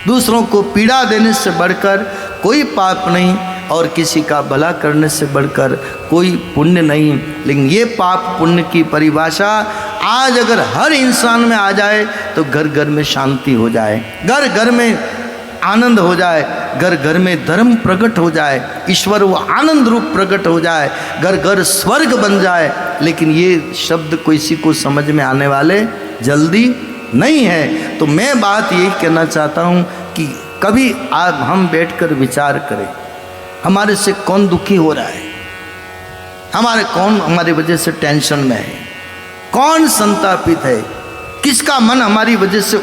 दूसरों को पीड़ा देने से बढ़कर कोई पाप नहीं और किसी का भला करने से बढ़कर कोई पुण्य नहीं। लेकिन ये पाप पुण्य की परिभाषा आज अगर हर इंसान में आ जाए तो घर घर में शांति हो जाए, घर घर में आनंद हो जाए, घर घर में धर्म प्रकट हो जाए, ईश्वर वो आनंद रूप प्रकट हो जाए, घर घर स्वर्ग बन जाए। लेकिन ये शब्द किसी को समझ में आने वाले जल्दी नहीं है। तो मैं बात यही कहना चाहता हूँ कि कभी आप हम बैठकर विचार करें, हमारे से कौन दुखी हो रहा है, कौन हमारी वजह से टेंशन में है, कौन संतापित है, किसका मन हमारी वजह से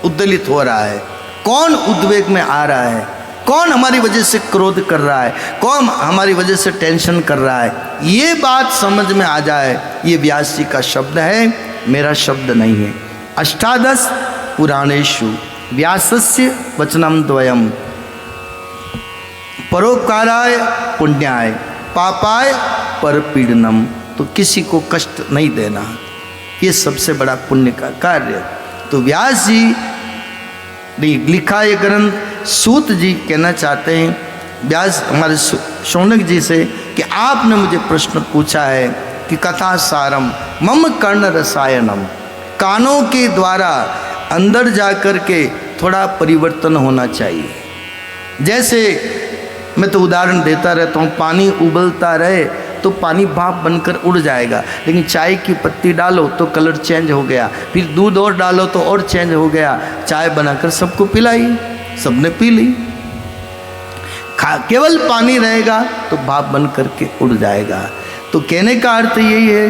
उद्वेलित हो रहा है, कौन उद्वेग में आ रहा है, कौन हमारी वजह से क्रोध कर रहा है, कौन हमारी वजह से टेंशन कर रहा है। ये बात समझ में आ जाए, ये व्यास जी का शब्द है, मेरा शब्द नहीं है। अष्टादश पुराणेषु व्यासस्य वचनम द्वयम परोपकाराय पुण्याय पापाय परपीड़नम। तो किसी को कष्ट नहीं देना, ये सबसे बड़ा पुण्य का कार्य। तो व्यास जी ने लिखा ये ग्रंथ। सूत जी कहना चाहते हैं व्यास हमारे शौनक जी से कि आपने मुझे प्रश्न पूछा है कि कथा सारम मम कर्ण रसायनम, कानों के द्वारा अंदर जा कर के थोड़ा परिवर्तन होना चाहिए। जैसे मैं तो उदाहरण देता रहता हूँ, पानी उबलता रहे तो पानी भाप बनकर उड़ जाएगा, लेकिन चाय की पत्ती डालो तो कलर चेंज हो गया, फिर दूध और डालो तो और चेंज हो गया। चाय बनाकर सबको पिलाई, सबने पी ली। केवल पानी रहेगा तो भाप बन करके उड़ जाएगा। तो कहने का अर्थ यही है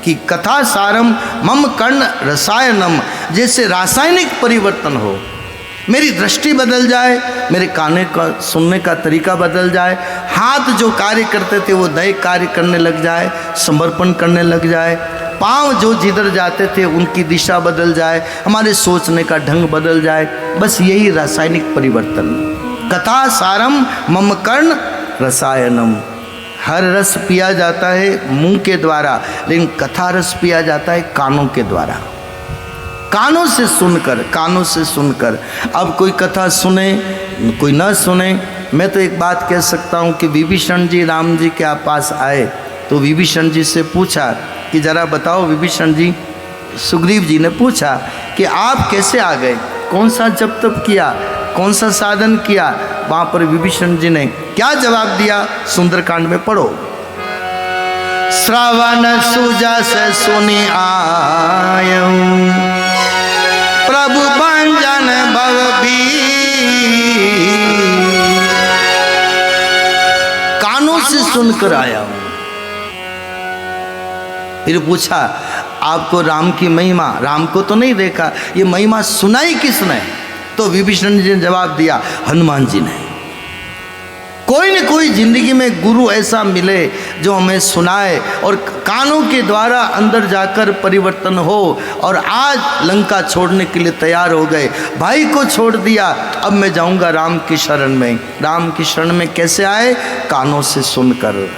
कि कथा सारम मम कर्ण रसायनम, जैसे रासायनिक परिवर्तन हो, मेरी दृष्टि बदल जाए, मेरे काने का सुनने का तरीका बदल जाए, हाथ जो कार्य करते थे वो नए कार्य करने लग जाए, समर्पण करने लग जाए, पांव जो जिधर जाते थे उनकी दिशा बदल जाए, हमारे सोचने का ढंग बदल जाए। बस यही रासायनिक परिवर्तन। कथा सारम मम कर्ण रसायनम। हर रस पिया जाता है मुंह के द्वारा, लेकिन कथा रस पिया जाता है कानों के द्वारा, कानों से सुनकर, कानों से सुनकर। अब कोई कथा सुने कोई न सुने, मैं तो एक बात कह सकता हूँ कि विभीषण जी राम जी के पास आए तो विभीषण जी से पूछा कि जरा बताओ विभीषण जी, सुग्रीव जी ने पूछा कि आप कैसे आ गए, कौन सा जप तप किया, कौन सा साधन किया। वहाँ पर विभीषण जी ने क्या जवाब दिया, सुंदरकांड में पढ़ो। श्रवण सुजस सुनि आयऊं प्रभु भंजन भवभीर। कानों से सुनकर आया हूं। फिर पूछा आपको राम की महिमा, राम को तो नहीं देखा, ये महिमा सुनाई किसने? तो विभीषण जी ने जवाब दिया, हनुमान जी ने। कोई न कोई जिंदगी में गुरु ऐसा मिले जो हमें सुनाए और कानों के द्वारा अंदर जाकर परिवर्तन हो। और आज लंका छोड़ने के लिए तैयार हो गए, भाई को छोड़ दिया, अब मैं जाऊंगा राम की शरण में। राम की शरण में कैसे आए? कानों से सुनकर।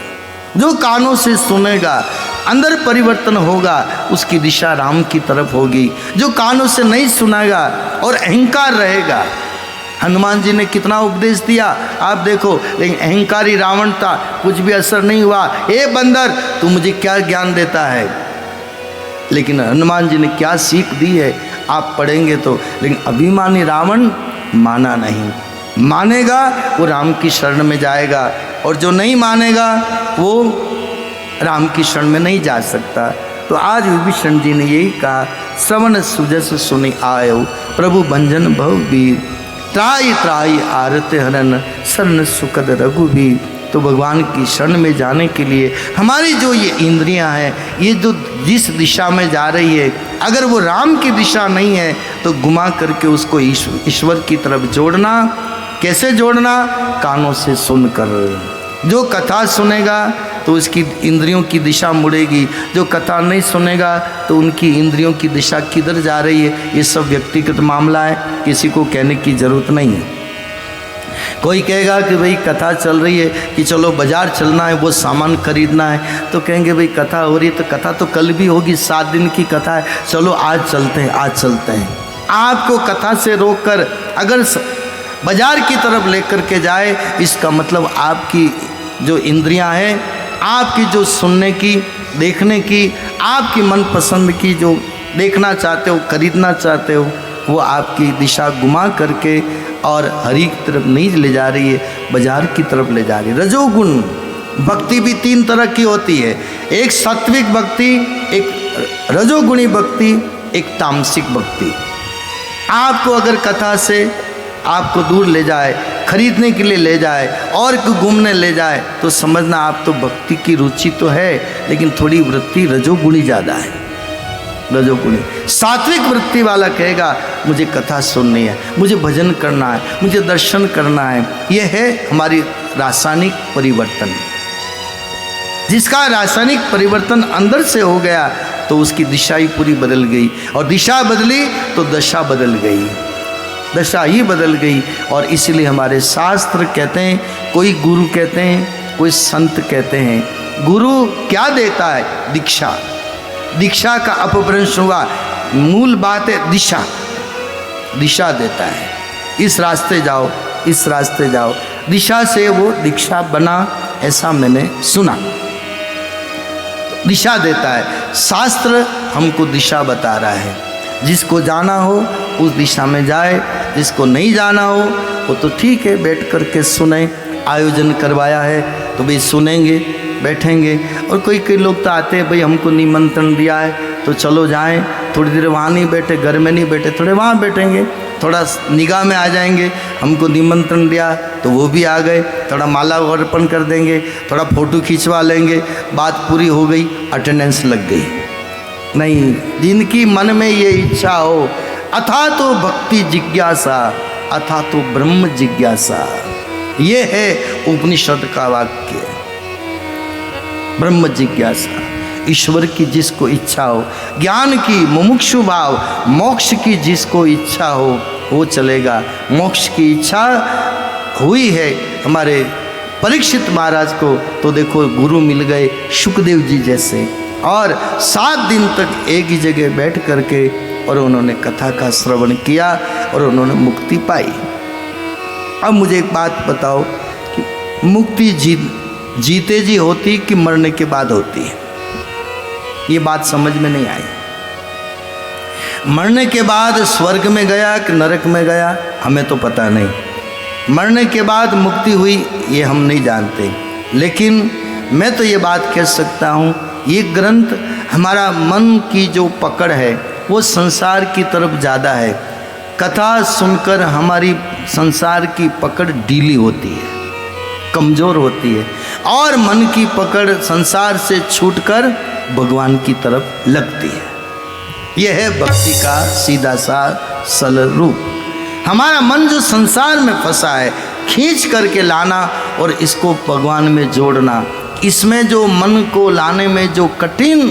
जो कानों से सुनेगा अंदर परिवर्तन होगा, उसकी दिशा राम की तरफ होगी। जो कानों से नहीं सुनेगा और अहंकार रहेगा, हनुमान जी ने कितना उपदेश दिया आप देखो, लेकिन अहंकारी रावण था, कुछ भी असर नहीं हुआ। ए बंदर, तू मुझे क्या ज्ञान देता है? लेकिन हनुमान जी ने क्या सीख दी है आप पढ़ेंगे तो। लेकिन अभिमानी रावण माना नहीं, मानेगा वो राम की शरण में जाएगा, और जो नहीं मानेगा वो राम की शरण में नहीं जा सकता। तो आज विभीषण जी ने यही कहा, श्रवण सुजस सुनि आयो प्रभु भंजन भवभीर, त्राई त्राई आरत हरन शरण सुखद रघुबीर। तो भगवान की शरण में जाने के लिए हमारी जो ये इंद्रियां हैं, ये जो जिस दिशा में जा रही है, अगर वो राम की दिशा नहीं है तो घुमा करके उसको ईश्वर की तरफ जोड़ना। कैसे जोड़ना? कानों से सुनकर। जो कथा सुनेगा तो उसकी इंद्रियों की दिशा मुड़ेगी, जो कथा नहीं सुनेगा तो उनकी इंद्रियों की दिशा किधर जा रही है, ये सब व्यक्तिगत मामला है, किसी को कहने की जरूरत नहीं है। कोई कहेगा कि भाई कथा चल रही है कि चलो बाजार चलना है, वो सामान खरीदना है, तो कहेंगे भाई कथा हो रही है तो कथा तो कल भी होगी, 7 दिन की कथा है, चलो आज चलते हैं, आज चलते हैं। आपको कथा से रोककर अगर बाजार की तरफ लेकर के जाए, इसका मतलब आपकी जो इंद्रियां हैं, आपकी जो सुनने की, देखने की, आपकी मनपसंद की जो देखना चाहते हो, खरीदना चाहते हो, वो आपकी दिशा घुमा करके और हरि की तरफ नहीं ले जा रही है, बाजार की तरफ ले जा रही है। रजोगुण भक्ति भी 3 तरह की होती है, एक सात्विक भक्ति, एक रजोगुणी भक्ति, एक तामसिक भक्ति। आपको अगर कथा से आपको दूर ले जाए, खरीदने के लिए ले जाए और घूमने ले जाए, तो समझना आप तो भक्ति की रुचि तो है, लेकिन थोड़ी वृत्ति रजोगुणी ज़्यादा है, रजोगुणी। सात्विक वृत्ति वाला कहेगा मुझे कथा सुननी है, मुझे भजन करना है, मुझे दर्शन करना है। यह है हमारी रासायनिक परिवर्तन। जिसका रासायनिक परिवर्तन अंदर से हो गया तो उसकी दिशा ही पूरी बदल गई, और दिशा बदली तो दशा बदल गई, दशा ही बदल गई। और इसलिए हमारे शास्त्र कहते हैं, कोई गुरु कहते हैं, कोई संत कहते हैं। गुरु क्या देता है? दीक्षा। दीक्षा का अपभ्रंश हुआ, मूल बात है दिशा, दिशा देता है, इस रास्ते जाओ, इस रास्ते जाओ, दिशा से वो दीक्षा बना, ऐसा मैंने सुना। दिशा देता है, शास्त्र हमको दिशा बता रहा है, जिसको जाना हो उस दिशा में जाए, जिसको नहीं जाना हो वो तो ठीक है, बैठ कर के सुने। आयोजन करवाया है तो भाई सुनेंगे, बैठेंगे। और कोई लोग तो आते हैं, भाई हमको निमंत्रण दिया है तो चलो जाएं, थोड़ी देर वहाँ नहीं बैठे, घर में नहीं बैठे, थोड़े वहाँ बैठेंगे, थोड़ा निगाह में आ जाएंगे। हमको निमंत्रण दिया तो वो भी आ गए, थोड़ा माला अर्पण कर देंगे, थोड़ा फ़ोटो खिंचवा लेंगे, बात पूरी हो गई, अटेंडेंस लग गई। नहीं, जिनकी मन में ये इच्छा हो, अथा तो भक्ति जिज्ञासा, अथा तो ब्रह्म जिज्ञासा, ये है उपनिषद का वाक्य। ब्रह्म जिज्ञासा, ईश्वर की जिसको इच्छा हो, ज्ञान की मुमुक्षु भाव, मोक्ष की जिसको इच्छा हो वो चलेगा। मोक्ष की इच्छा हुई है हमारे परीक्षित महाराज को, तो देखो गुरु मिल गए शुकदेव जी जैसे, और 7 दिन तक एक ही जगह बैठ करके और उन्होंने कथा का श्रवण किया और उन्होंने मुक्ति पाई। अब मुझे एक बात बताओ कि मुक्ति जीते जी होती कि मरने के बाद होती है? ये बात समझ में नहीं आई। मरने के बाद स्वर्ग में गया कि नरक में गया हमें तो पता नहीं। मरने के बाद मुक्ति हुई ये हम नहीं जानते, लेकिन मैं तो ये बात कह सकता हूँ, ये ग्रंथ हमारा मन की जो पकड़ है वो संसार की तरफ ज़्यादा है। कथा सुनकर हमारी संसार की पकड़ ढीली होती है, कमज़ोर होती है, और मन की पकड़ संसार से छूटकर भगवान की तरफ लगती है। यह है भक्ति का सीधा सा सरल रूप। हमारा मन जो संसार में फंसा है, खींच करके लाना और इसको भगवान में जोड़ना, इसमें जो मन को लाने में जो कठिन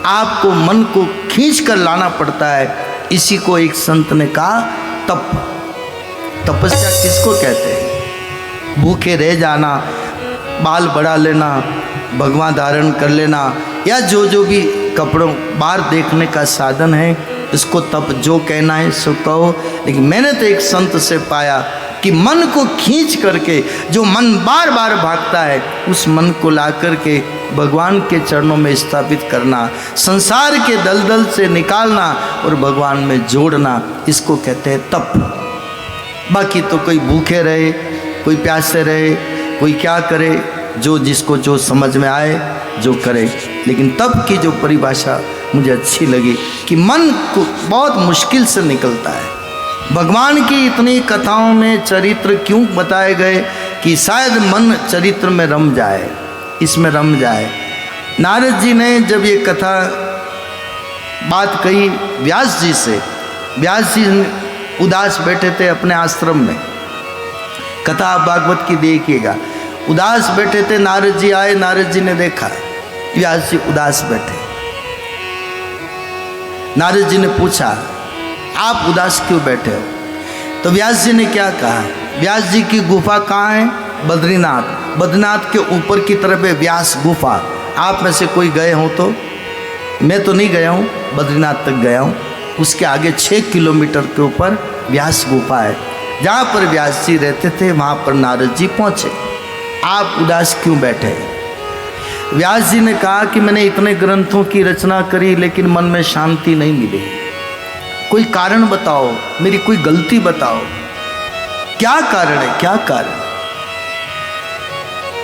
आपको मन को खींच कर लाना पड़ता है, इसी को एक संत ने कहा तप। तपस्या किसको कहते हैं? भूखे रह जाना, बाल बढ़ा लेना, भगवा धारण कर लेना, या जो भी कपड़ों बाहर देखने का साधन है, इसको तप जो कहना है सो कहो। लेकिन मैंने तो एक संत से पाया कि मन को खींच करके, जो मन बार बार भागता है, उस मन को ला करके भगवान के चरणों में स्थापित करना, संसार के दलदल से निकालना और भगवान में जोड़ना, इसको कहते हैं तप। बाकी तो कोई भूखे रहे, कोई प्यासे रहे, कोई क्या करे, जो जिसको जो समझ में आए जो करे। लेकिन तप की जो परिभाषा मुझे अच्छी लगी कि मन को बहुत मुश्किल से निकलता है। भगवान की इतनी कथाओं में चरित्र क्यों बताए गए कि शायद मन चरित्र में रम जाए, इसमें रम जाए। नारद जी ने जब ये कथा बात कही व्यास जी से, व्यास जी उदास बैठे थे अपने आश्रम में, कथा आप भागवत की देखिएगा, उदास बैठे थे। नारद जी आए, नारद जी ने देखा व्यास जी उदास बैठे। नारद जी ने पूछा आप उदास क्यों बैठे हो? तो व्यास जी ने क्या कहा? व्यास जी की गुफा कहाँ है? बद्रीनाथ। बद्रीनाथ के ऊपर की तरफ है व्यास गुफा। आप में से कोई गए हो तो? मैं तो नहीं गया हूँ, बद्रीनाथ तक गया हूँ। उसके आगे 6 किलोमीटर के ऊपर व्यास गुफा है। जहाँ पर व्यास जी रहते थे वहाँ पर नारद जी पहुँचे। आप उदास क्यों बैठे? व्यास जी ने कहा कि मैंने इतने ग्रंथों की रचना करी लेकिन मन में शांति नहीं मिली। कोई कारण बताओ, मेरी कोई गलती बताओ, क्या कारण है, क्या कारण?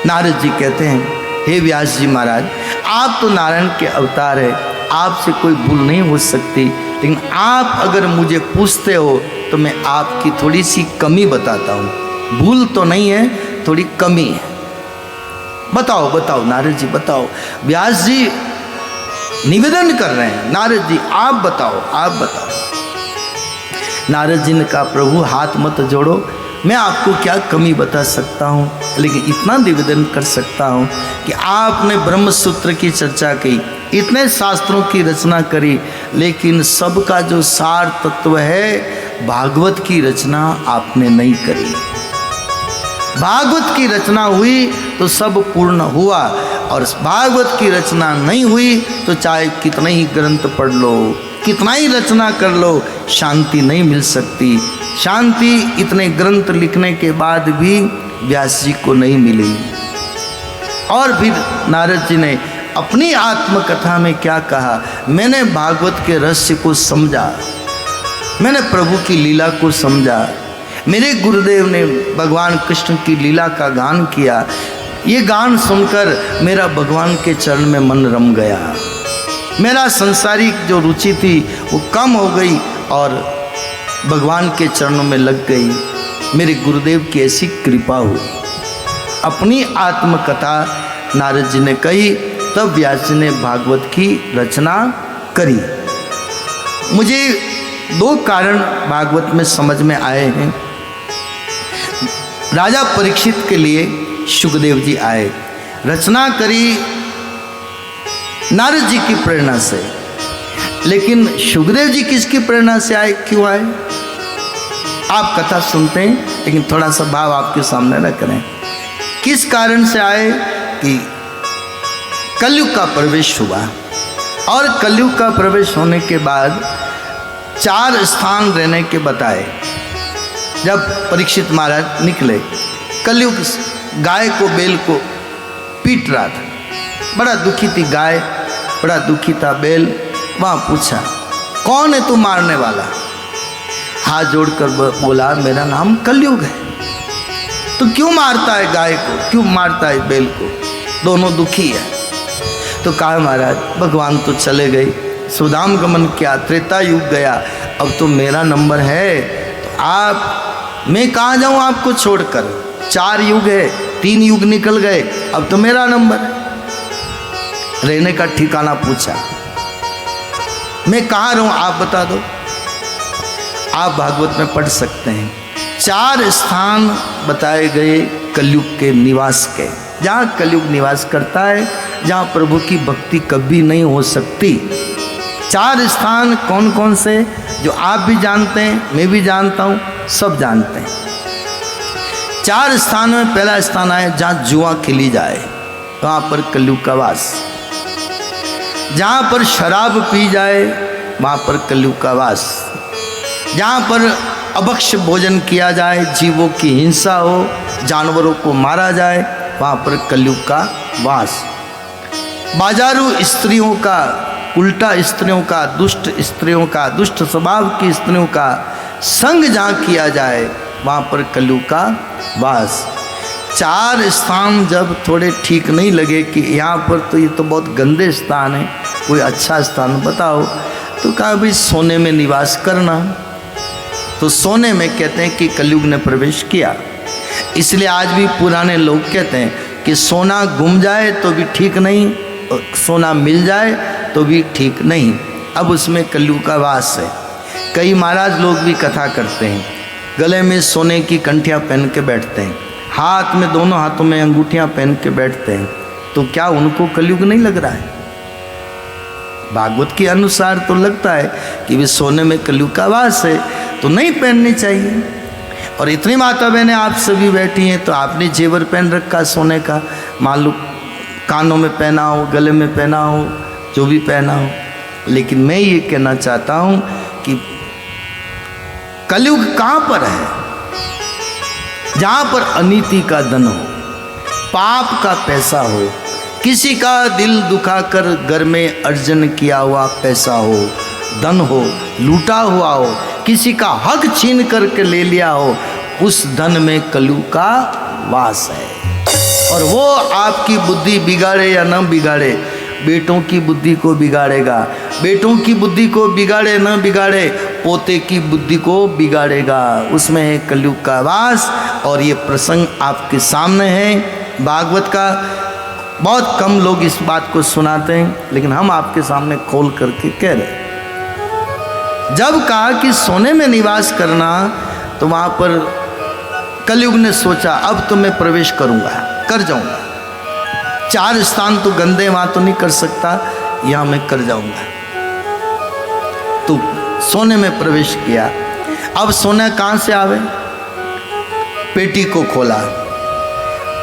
नारद जी कहते हैं, हे व्यास जी महाराज, आप तो नारायण के अवतार है, आपसे कोई भूल नहीं हो सकती, लेकिन आप अगर मुझे पूछते हो तो मैं आपकी थोड़ी सी कमी बताता हूँ। भूल तो नहीं है, थोड़ी कमी है। बताओ बताओ नारद जी बताओ। व्यास जी निवेदन कर रहे हैं, नारद जी आप बताओ, आप बताओ। नारद जी ने कहा, प्रभु हाथ मत जोड़ो, मैं आपको क्या कमी बता सकता हूँ, लेकिन इतना निवेदन कर सकता हूँ कि आपने ब्रह्म सूत्र की चर्चा की, इतने शास्त्रों की रचना करी, लेकिन सबका जो सार तत्व है भागवत की रचना आपने नहीं करी। भागवत की रचना हुई तो सब पूर्ण हुआ, और भागवत की रचना नहीं हुई तो चाहे कितने ही ग्रंथ पढ़ लो, कितना ही रचना कर लो, शांति नहीं मिल सकती। शांति इतने ग्रंथ लिखने के बाद भी व्यास जी को नहीं मिली। और फिर नारद जी ने अपनी आत्मकथा में क्या कहा, मैंने भागवत के रहस्य को समझा, मैंने प्रभु की लीला को समझा, मेरे गुरुदेव ने भगवान कृष्ण की लीला का गान किया, ये गान सुनकर मेरा भगवान के चरण में मन रम गया, मेरा संसारिक जो रुचि थी वो कम हो गई और भगवान के चरणों में लग गई। मेरे गुरुदेव की ऐसी कृपा हुई। अपनी आत्मकथा नारद जी ने कही, तब व्यास जी ने भागवत की रचना करी। मुझे 2 कारण भागवत में समझ में आए हैं। राजा परीक्षित के लिए शुकदेव जी आए, रचना करी नारद जी की प्रेरणा से, लेकिन शुकदेव जी किसकी प्रेरणा से आए, क्यों आए? आप कथा सुनते हैं लेकिन थोड़ा सा भाव आपके सामने रख रहे हैं। किस कारण से आए कि कलयुग का प्रवेश हुआ, और कलयुग का प्रवेश होने के बाद 4 स्थान रहने के बताए। जब परीक्षित महाराज निकले, कलयुग गाय को बैल को पीट रहा था, बड़ा दुखी थी गाय, बड़ा दुखी था बैल। वहाँ पूछा, कौन है तू मारने वाला? हाथ जोड़कर बोला, मेरा नाम कलयुग है। तो क्यों मारता है गाय को, क्यों मारता है बैल को? दोनों दुखी है। तो कहा, महाराज भगवान तो चले गए, सुदाम गमन किया, त्रेता युग गया, अब तो मेरा नंबर है, तो आप, मैं कहाँ जाऊँ आपको छोड़कर? 4 युग है, 3 युग निकल गए, अब तो मेरा नंबर है। रहने का ठिकाना पूछा, मैं कहाँ रहूँ आप बता दो। आप भागवत में पढ़ सकते हैं, 4 स्थान बताए गए कलयुग के निवास के, जहाँ कलयुग निवास करता है, जहाँ प्रभु की भक्ति कभी नहीं हो सकती। 4 स्थान कौन कौन से, जो आप भी जानते हैं, मैं भी जानता हूँ, सब जानते हैं। 4 स्थान में पहला स्थान है जहाँ जुआ खेली जाए, वहाँ पर कलयुग का वास। जहाँ पर शराब पी जाए, वहाँ पर कलयुग का वास। जहाँ पर अभक्ष्य भोजन किया जाए, जीवों की हिंसा हो, जानवरों को मारा जाए, वहाँ पर कलयुग का वास। बाजारू स्त्रियों का, उल्टा स्त्रियों का, दुष्ट स्त्रियों का, दुष्ट स्वभाव की स्त्रियों का संग जहाँ किया जाए, वहाँ पर कलयुग का वास। 4 स्थान जब थोड़े ठीक नहीं लगे कि यहाँ पर तो ये तो बहुत गंदे स्थान है, कोई अच्छा स्थान बताओ, तो कहा भाई सोने में निवास करना। तो सोने में कहते हैं कि कलयुग ने प्रवेश किया। इसलिए आज भी पुराने लोग कहते हैं कि सोना गुम जाए तो भी ठीक नहीं, सोना मिल जाए तो भी ठीक नहीं, अब उसमें कलयुग का वास है। कई महाराज लोग भी कथा करते हैं, गले में सोने की कंठियाँ पहन के बैठते हैं, हाथ में, दोनों हाथों में अंगूठियाँ पहन के बैठते हैं, तो क्या उनको कलयुग नहीं लग रहा है? भागवत के अनुसार तो लगता है कि वे सोने में कलयुग का वास है, तो नहीं पहननी चाहिए। और इतनी माता बहनें आप सभी बैठी हैं, तो आपने जेवर पहन रखा सोने का, मान लो कानों में पहना हो, गले में पहना हो, जो भी पहना हो, लेकिन मैं ये कहना चाहता हूँ कि कलयुग कहां पर है? जहां पर अनीति का धन हो, पाप का पैसा हो, किसी का दिल दुखाकर घर में अर्जन किया हुआ पैसा हो, धन हो, लूटा हुआ हो, किसी का हक छीन करके ले लिया हो, उस धन में कलयुग का वास है। और वो आपकी बुद्धि बिगाड़े या न बिगाड़े, बेटों की बुद्धि को बिगाड़ेगा, बेटों की बुद्धि को बिगाड़े न बिगाड़े, पोते की बुद्धि को बिगाड़ेगा। उसमें है कलयुग का वास। और ये प्रसंग आपके सामने है भागवत का। बहुत कम लोग इस बात को सुनाते हैं, लेकिन हम आपके सामने खोल करके कह रहे हैं। जब कहा कि सोने में निवास करना, तो वहाँ पर कलयुग ने सोचा अब तो मैं प्रवेश करूँगा, कर जाऊँगा। 4 स्थान तो गंदे, वहाँ तो नहीं कर सकता, यहाँ मैं कर जाऊँगा। तो सोने में प्रवेश किया। अब सोना कहाँ से आवे? पेटी को खोला।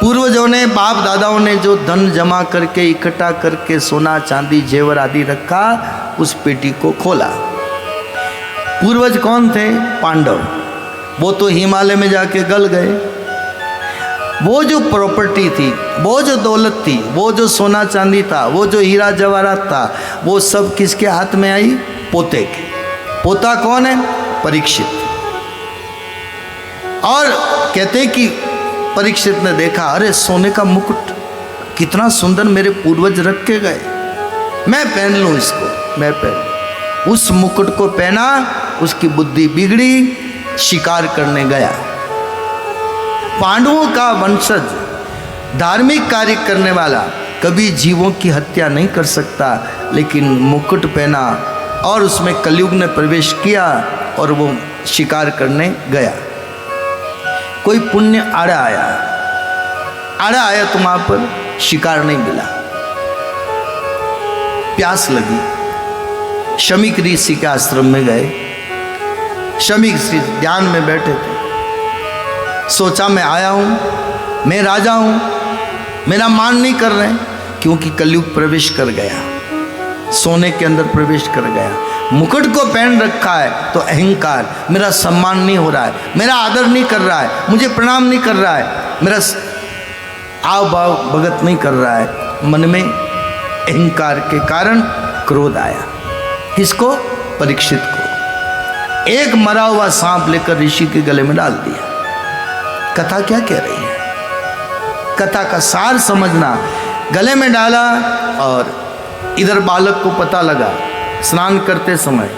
पूर्वजों ने, बाप दादाओं ने जो धन जमा करके इकट्ठा करके सोना चांदी जेवर आदि रखा, उस पेटी को खोला। पूर्वज कौन थे? पांडव। वो तो हिमालय में जाके गल गए। वो जो प्रॉपर्टी थी, वो जो दौलत थी, वो जो सोना चांदी था, वो जो हीरा जवाहरात था, वो सब किसके हाथ में आई? पोते के। पोता कौन है? परीक्षित। और कहते कि परीक्षित ने देखा, अरे सोने का मुकुट कितना सुंदर मेरे पूर्वज रख के गए, मैं पहन लूं इसको, मैं पहन। उस मुकुट को पहना, उसकी बुद्धि बिगड़ी, शिकार करने गया। पांडवों का वंशज, धार्मिक कार्य करने वाला, कभी जीवों की हत्या नहीं कर सकता, लेकिन मुकुट पहना और उसमें कलयुग ने प्रवेश किया और वो शिकार करने गया। कोई पुण्य आड़ा आया तो वहां पर शिकार नहीं मिला। प्यास लगी, शमीक ऋषि के आश्रम में गए। शमीक ऋषि ध्यान में बैठे थे। सोचा मैं आया हूं, मैं राजा हूं, मेरा मान नहीं कर रहे, क्योंकि कलयुग प्रवेश कर गया, सोने के अंदर प्रवेश कर गया। मुकुट को पहन रखा है तो अहंकार, मेरा सम्मान नहीं हो रहा है, मेरा आदर नहीं कर रहा है, मुझे प्रणाम नहीं कर रहा है, मेरा आव भाव भगत नहीं कर रहा है। मन में अहंकार के कारण क्रोध आया। किसको? परीक्षित को। एक मरा हुआ सांप लेकर ऋषि के गले में डाल दिया। कथा क्या कह रही है? कथा का सार समझना। गले में डाला और इधर बालक को पता लगा, स्नान करते समय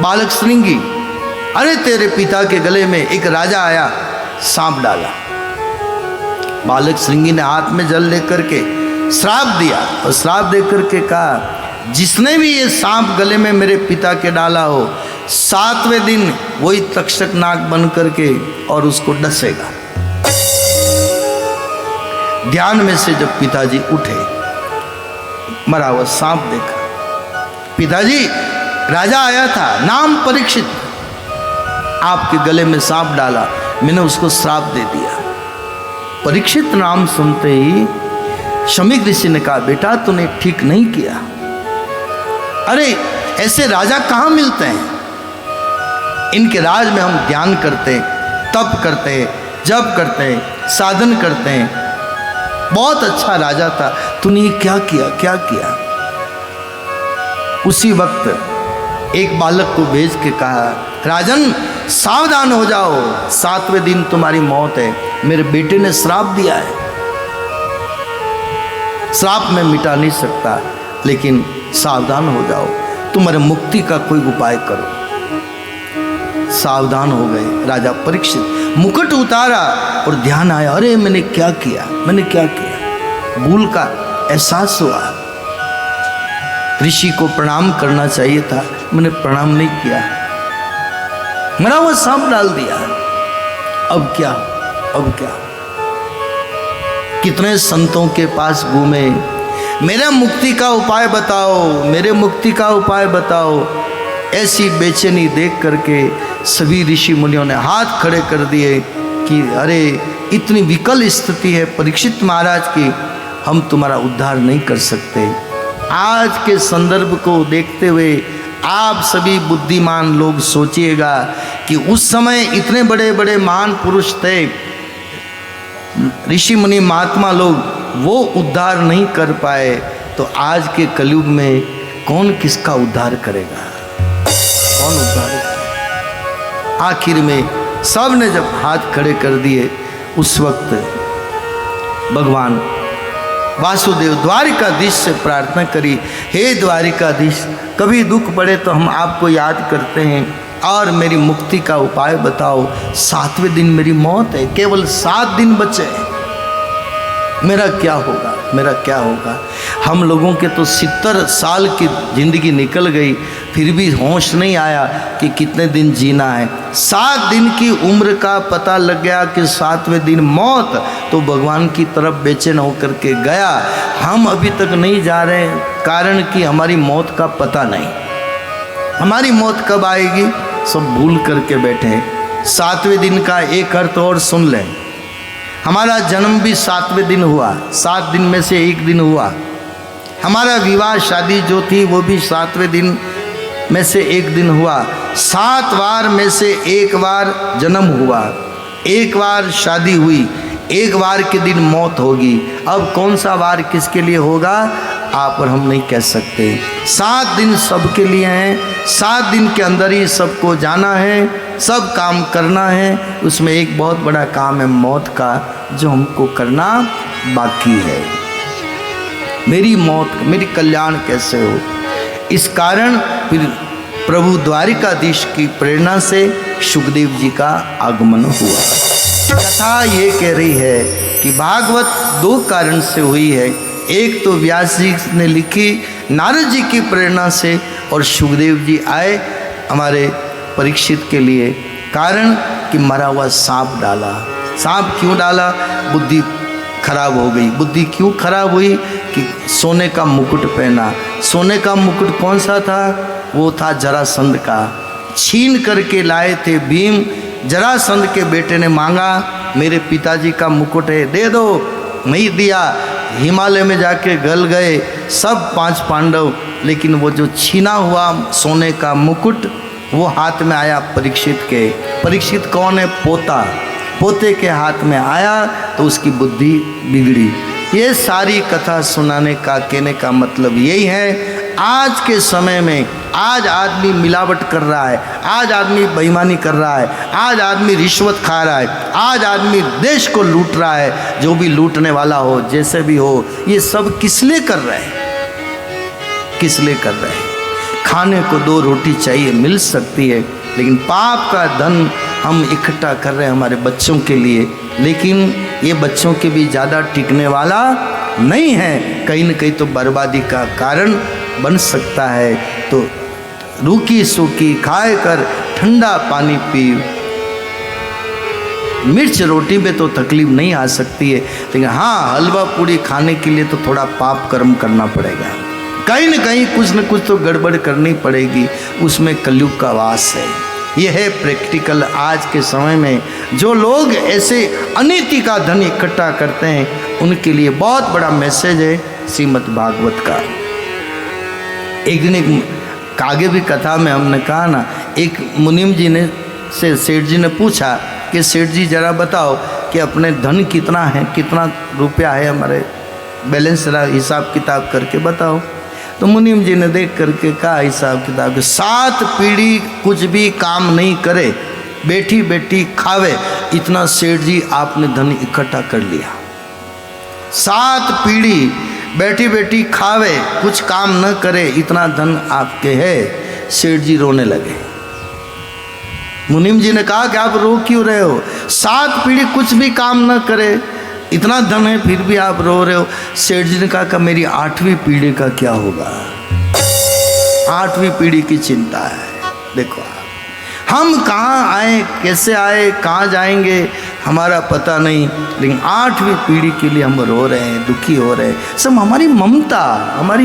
बालक श्रृंगी, अरे तेरे पिता के गले में एक राजा आया, सांप डाला। बालक श्रृंगी ने हाथ में जल लेकर के श्राप दिया और श्राप देकर के कहा, जिसने भी ये सांप गले में मेरे पिता के डाला हो, 7वें दिन वही तक्षक नाग बन करके और उसको डसेगा। ध्यान में से जब पिताजी उठे, मरा हुआ सांप देखा। पिताजी, राजा आया था, नाम परीक्षित, आपके गले में सांप डाला, मैंने उसको श्राप दे दिया। परीक्षित नाम सुनते ही शमीक ऋषि ने कहा, बेटा तूने ठीक नहीं किया। अरे ऐसे राजा कहाँ मिलते हैं? इनके राज में हम ध्यान करते, तप करते, जप करते, साधन करते हैं। बहुत अच्छा राजा था, तूने क्या किया, क्या किया? उसी वक्त एक बालक को भेज के कहा, राजन सावधान हो जाओ, 7वें दिन तुम्हारी मौत है, मेरे बेटे ने श्राप दिया है। श्राप में मिटा नहीं सकता, लेकिन सावधान हो जाओ, तुम्हारे मुक्ति का कोई उपाय करो। सावधान हो गए राजा परीक्षित। मुकुट उतारा और ध्यान आया, अरे मैंने क्या किया, मैंने क्या किया? भूल का एहसास हुआ। ऋषि को प्रणाम करना चाहिए था, मैंने प्रणाम नहीं किया, मरा हुआ सांप डाल दिया। अब क्या, अब क्या? कितने संतों के पास घूमे, मेरा मुक्ति का उपाय बताओ, मेरे मुक्ति का उपाय बताओ। ऐसी बेचैनी देख करके सभी ऋषि मुनियों ने हाथ खड़े कर दिए कि अरे इतनी विकल स्थिति है परीक्षित महाराज की, हम तुम्हारा उद्धार नहीं कर सकते। आज के संदर्भ को देखते हुए आप सभी बुद्धिमान लोग सोचिएगा कि उस समय इतने बड़े बड़े महान पुरुष थे, ऋषि मुनि महात्मा लोग, वो उद्धार नहीं कर पाए, तो आज के कलयुग में कौन किसका उद्धार करेगा? कौन उद्धार करेगा? आखिर में सब ने जब हाथ खड़े कर दिए, उस वक्त भगवान वासुदेव द्वारिकाधीश से प्रार्थना करी, हे द्वारिकाधीश, कभी दुख पड़े तो हम आपको याद करते हैं और मेरी मुक्ति का उपाय बताओ। 7वें दिन मेरी मौत है, केवल 7 दिन बचे हैं, मेरा क्या होगा, मेरा क्या होगा? हम लोगों के तो 70 साल की जिंदगी निकल गई, फिर भी होश नहीं आया कि कितने दिन जीना है। 7 दिन की उम्र का पता लग गया कि 7वें दिन मौत, तो भगवान की तरफ बेचैन होकर के गया। हम अभी तक नहीं जा रहे, कारण कि हमारी मौत का पता नहीं, हमारी मौत कब आएगी सब भूल करके बैठे। 7वें दिन का एक अर्थ और सुन लें, हमारा जन्म भी 7वें दिन हुआ, 7 दिन में से एक दिन हुआ। हमारा विवाह शादी जो थी वो भी 7वें दिन में से एक दिन हुआ। 7 बार में से एक बार जन्म हुआ, एक बार शादी हुई, एक बार के दिन मौत होगी। अब कौन सा बार किसके लिए होगा आप और हम नहीं कह सकते। 7 दिन सबके लिए हैं, 7 दिन के अंदर ही सबको जाना है, सब काम करना है। उसमें एक बहुत बड़ा काम है मौत का, जो हमको करना बाकी है। मेरी मौत, मेरी कल्याण कैसे हो, इस कारण फिर प्रभु द्वारिकाधीश की प्रेरणा से सुखदेव जी का आगमन हुआ। कथा ये कह रही है कि भागवत 2 कारण से हुई है। एक तो व्यास जी ने लिखी नारद जी की प्रेरणा से, और सुखदेव जी आए हमारे परीक्षित के लिए, कारण कि मरा हुआ सांप डाला। सांप क्यों डाला? बुद्धि खराब हो गई। बुद्धि क्यों खराब हुई? कि सोने का मुकुट पहना। सोने का मुकुट कौन सा था? वो था जरासंध का, छीन करके लाए थे भीम। जरासंध के बेटे ने मांगा, मेरे पिताजी का मुकुट है, दे दो, नहीं दिया। हिमालय में जाके गल गए सब 5 पांडव, लेकिन वो जो छीना हुआ सोने का मुकुट वो हाथ में आया परीक्षित के। परीक्षित कौन है? पोता। पोते के हाथ में आया तो उसकी बुद्धि बिगड़ी। ये सारी कथा सुनाने का, कहने का मतलब यही है, आज के समय में आज आदमी मिलावट कर रहा है, आज आदमी बेईमानी कर रहा है, आज आदमी रिश्वत खा रहा है, आज आदमी देश को लूट रहा है। जो भी लूटने वाला हो, जैसे भी हो, ये सब किस लिए कर रहे हैं? किस लिए कर रहे हैं? खाने को 2 रोटी चाहिए, मिल सकती है, लेकिन पाप का धन हम इकट्ठा कर रहे हैं हमारे बच्चों के लिए, लेकिन ये बच्चों के भी ज़्यादा टिकने वाला नहीं है, कहीं न कहीं तो बर्बादी का कारण बन सकता है। तो रूखी सूखी खाए कर ठंडा पानी पी, मिर्च रोटी में तो तकलीफ नहीं आ सकती है, लेकिन हाँ हलवा पूड़ी खाने के लिए तो थोड़ा पाप कर्म करना पड़ेगा, कहीं न कहीं कुछ न कुछ तो गड़बड़ करनी पड़ेगी। उसमें कलयुग का वास है। यह है प्रैक्टिकल। आज के समय में जो लोग ऐसे अनीति का धन इकट्ठा करते हैं, उनके लिए बहुत बड़ा मैसेज है श्रीमद् भागवत का। एक दिन एक आगे भी कथा में हमने कहा ना, एक मुनिम जी ने से सेठ जी ने पूछा कि सेठ जी जरा बताओ कि अपने धन कितना है, कितना रुपया है, हमारे बैलेंस जरा हिसाब किताब करके बताओ। तो मुनिम जी ने देख करके कहा हिसाब किताब के 7 पीढ़ी कुछ भी काम नहीं करे, बैठी बैठी खावे, इतना सेठ जी आपने धन इकट्ठा कर लिया। 7 पीढ़ी बैठी बैठी खावे, कुछ काम न करे, इतना धन आपके है। सेठ जी रोने लगे। मुनिम जी ने कहा कि आप रो क्यों रहे हो? 7 पीढ़ी कुछ भी काम न करे, इतना धन है, फिर भी आप रो रहे हो। सेठ जी ने कहा कि मेरी 8वीं पीढ़ी का क्या होगा? 8वीं पीढ़ी की चिंता है। देखो हम कहाँ आए, कैसे आए, कहाँ जाएंगे, हमारा पता नहीं, लेकिन 8वीं पीढ़ी के लिए हम रो रहे हैं, दुखी हो रहे हैं। सब हमारी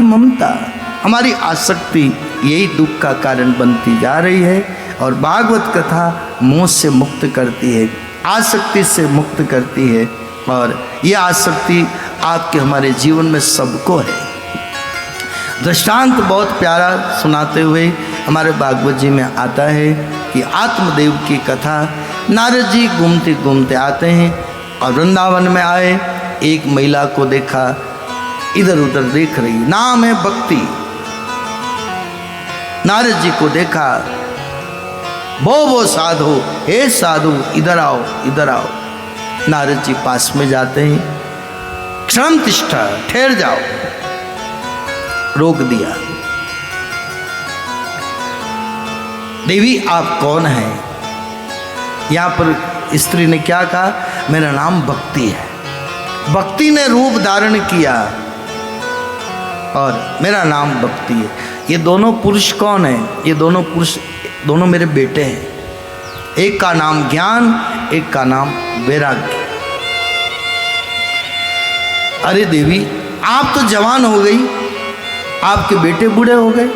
ममता, हमारी आसक्ति, यही दुख का कारण बनती जा रही है। और भागवत कथा मोह से मुक्त करती है, आसक्ति से मुक्त करती है, और ये आसक्ति आपके हमारे जीवन में सबको है। दृष्टांत बहुत प्यारा सुनाते हुए हमारे भागवत जी में आता है कि आत्मदेव की कथा, नारद जी घूमते घूमते आते हैं और वृंदावन में आए, एक महिला को देखा इधर उधर देख रही, नाम है भक्ति। नारद जी को देखा, वो साधु, हे साधु इधर आओ इधर आओ। नारद जी पास में जाते हैं, क्षण तिष्ठा, ठहर जाओ, रोक दिया। देवी आप कौन हैं? यहाँ पर स्त्री ने क्या कहा, मेरा नाम भक्ति है। भक्ति ने रूप धारण किया और मेरा नाम भक्ति है। ये दोनों पुरुष कौन है? ये दोनों पुरुष दोनों मेरे बेटे हैं। एक का नाम ज्ञान, एक का नाम वैराग्य। अरे देवी आप तो जवान हो गई, आपके बेटे बूढ़े हो गए।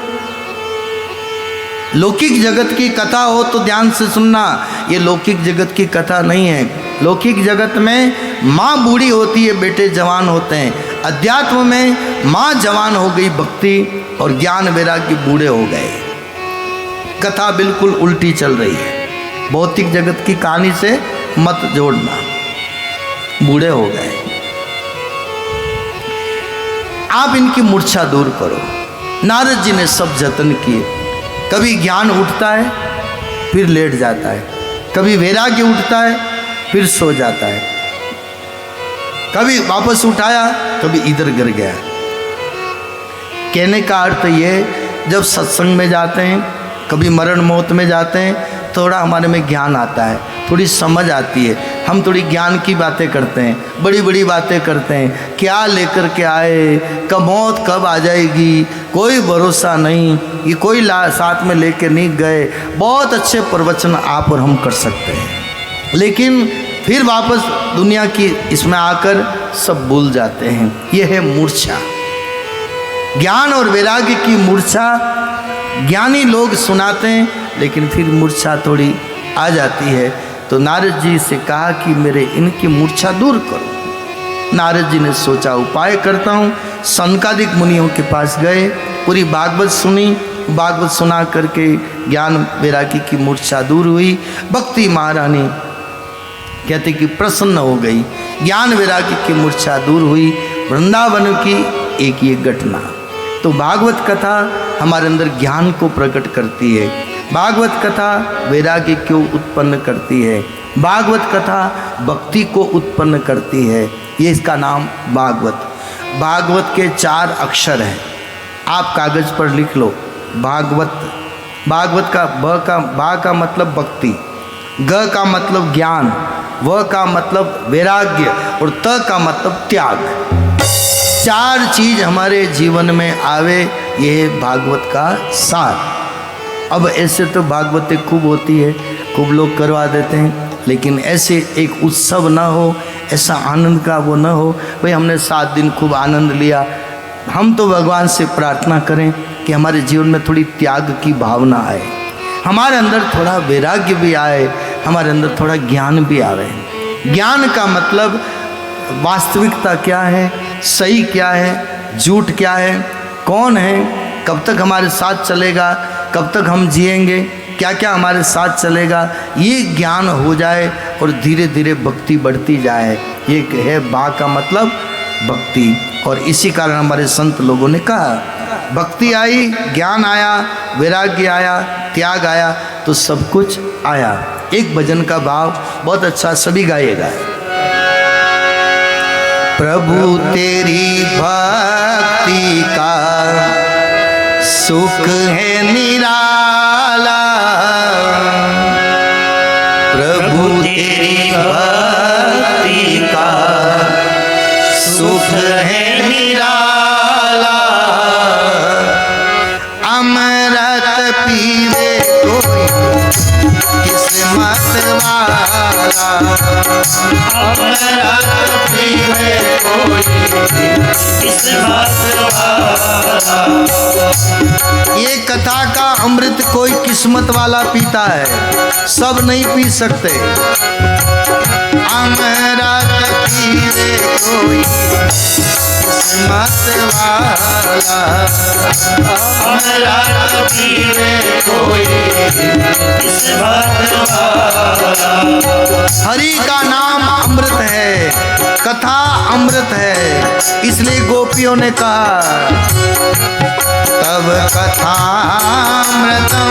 लौकिक जगत की कथा हो तो ध्यान से सुनना, ये लौकिक जगत की कथा नहीं है। लौकिक जगत में माँ बूढ़ी होती है, बेटे जवान होते हैं। अध्यात्म में माँ जवान हो गई भक्ति और ज्ञान वैराग्य बूढ़े हो गए। कथा बिल्कुल उल्टी चल रही है। भौतिक जगत की कहानी से मत जोड़ना, बूढ़े हो गए। आप इनकी मूर्छा दूर करो। नारद जी ने सब जतन किए। कभी ज्ञान उठता है फिर लेट जाता है, कभी वैराग्य उठता है फिर सो जाता है, कभी वापस उठाया कभी इधर गिर गया। कहने का अर्थ ये, जब सत्संग में जाते हैं, कभी मरण मौत में जाते हैं, थोड़ा हमारे में ज्ञान आता है, थोड़ी समझ आती है। हम थोड़ी ज्ञान की बातें करते हैं, बड़ी बड़ी बातें करते हैं, क्या लेकर के आए, कब मौत कब आ जाएगी, कोई भरोसा नहीं, ये कोई साथ में लेके नहीं गए। बहुत अच्छे प्रवचन आप और हम कर सकते हैं, लेकिन फिर वापस दुनिया की इसमें आकर सब भूल जाते हैं। यह है मूर्छा। ज्ञान और वैराग्य की मूर्छा ज्ञानी लोग सुनाते हैं, लेकिन फिर मूर्छा थोड़ी आ जाती है। तो नारद जी से कहा कि मेरे इनकी मूर्छा दूर करो। नारद जी ने सोचा उपाय करता हूँ। सनकादिक मुनियों के पास गए, पूरी भागवत सुनी, भागवत सुना करके ज्ञान वैराग्य की मूर्छा दूर हुई। भक्ति महारानी कहते कि प्रसन्न हो गई, ज्ञान वैराग्य की मूर्छा दूर हुई। वृंदावन की एक ये घटना। तो भागवत कथा हमारे अंदर ज्ञान को प्रकट करती है। भागवत कथा वैराग्य को उत्पन्न करती है। भागवत कथा भक्ति को उत्पन्न करती है। ये इसका नाम भागवत। भागवत के 4 अक्षर हैं, आप कागज पर लिख लो। भागवत, भागवत का भा का मतलब भक्ति, ग का मतलब ज्ञान, व का मतलब वैराग्य और त का मतलब त्याग। 4 चीज हमारे जीवन में आवे, यह है भागवत का सार। अब ऐसे तो भागवतें खूब होती है, खूब लोग करवा देते हैं, लेकिन ऐसे एक उत्सव ना हो, ऐसा आनंद का वो ना हो। भाई हमने 7 दिन खूब आनंद लिया। हम तो भगवान से प्रार्थना करें कि हमारे जीवन में थोड़ी त्याग की भावना आए, हमारे अंदर थोड़ा वैराग्य भी आए, हमारे अंदर थोड़ा ज्ञान भी आवे। ज्ञान का मतलब वास्तविकता क्या है, सही क्या है, झूठ क्या है, कौन है, कब तक हमारे साथ चलेगा, कब तक हम जिएंगे, क्या क्या हमारे साथ चलेगा, ये ज्ञान हो जाए और धीरे धीरे भक्ति बढ़ती जाए। ये है बा का मतलब भक्ति। और इसी कारण हमारे संत लोगों ने कहा भक्ति आई, ज्ञान आया, वैराग्य आया, त्याग आया, तो सब कुछ आया। एक भजन का भाव बहुत अच्छा, सभी गाइएगा। प्रभु तेरी भक्ति का सुख है निराला, प्रभु तेरी भक्ति का सुख है निराला। अमृत पीवे कोई किस्मत वाला, अमृत पीवे कोई किस्मत वाला। ये कथा का अमृत कोई किस्मत वाला पीता है, सब नहीं पी सकते। अमृत पीवे कोई किस्मत वाला, हमारा कभी में कोई किस्मत वाला। हरि का नाम अमृत है, कथा अमृत है, इसलिए गोपियों ने कहा तब कथामृतम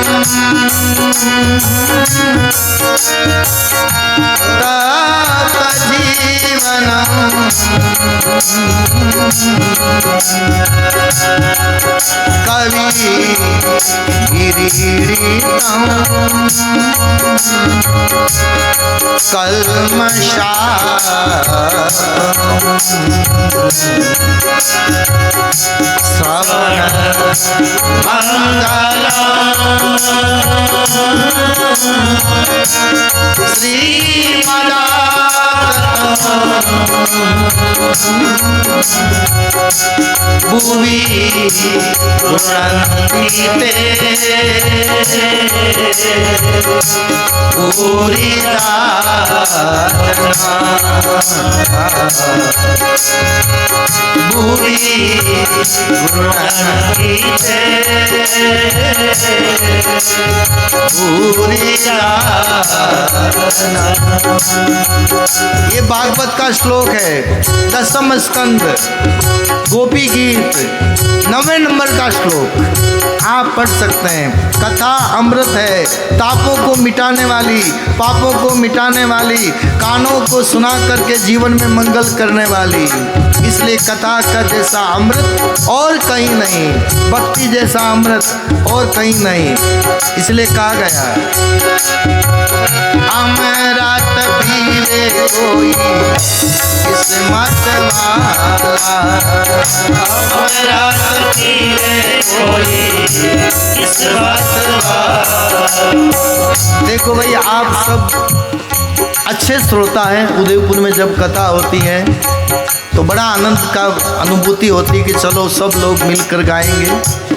तत जीवनम, कवि गिरीडितम श्रवण मंगलम भुवि गुणन्विते पूरिता भुवि गुणन्विते पूरिता। ये भागवत का श्लोक है, 10वें स्कंद गोपी गीत 9वें नंबर का श्लोक आप पढ़ सकते हैं। कथा अमृत है, तापों को मिटाने वाली, पापों को मिटाने वाली, कानों को सुना करके जीवन में मंगल करने वाली। इसलिए कथा का जैसा अमृत और कहीं नहीं, भक्ति जैसा अमृत और कहीं नहीं। इसलिए कहा गया अमृत पीवे कोई किस्मत वाला, अमृत पीवे कोई किस्मत वाला। देखो भाई, आप सब अच्छे श्रोता हैं। उदयपुर में जब कथा होती है तो बड़ा आनंद का अनुभूति होती है कि चलो सब लोग मिलकर गाएंगे।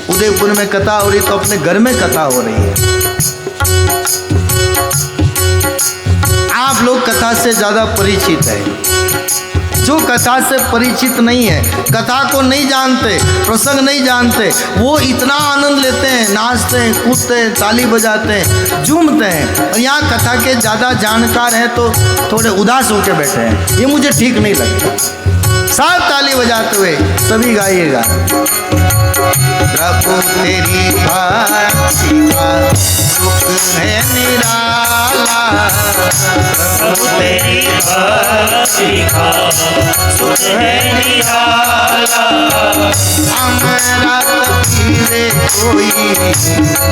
उदयपुर में कथा हो रही तो अपने घर में कथा हो रही है। आप लोग कथा से ज़्यादा परिचित हैं। जो कथा से परिचित नहीं है, कथा को नहीं जानते, प्रसंग नहीं जानते, वो इतना आनंद लेते हैं, नाचते हैं, कूदते हैं, ताली बजाते हैं, झूमते हैं। और यहाँ कथा के ज़्यादा जानकार हैं तो थोड़े उदास होकर बैठे हैं। ये मुझे ठीक नहीं लगता। साथ ताली बजाते हुए सभी गाइएगा। प्रभु तेरी भक्ति का सुख है निराला, प्रभु तेरी भक्ति का सुख है निराला। अमृत पीवे कोई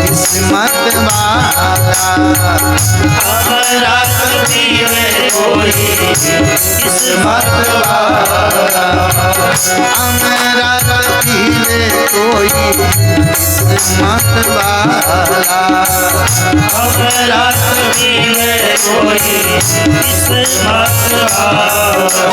किस्मत वाला, अमृत पीवे कोई किस्मत वाला। अमृत पीवे कोई किस्मत वाला, अमृत पीवे कोई किस्मत वाला।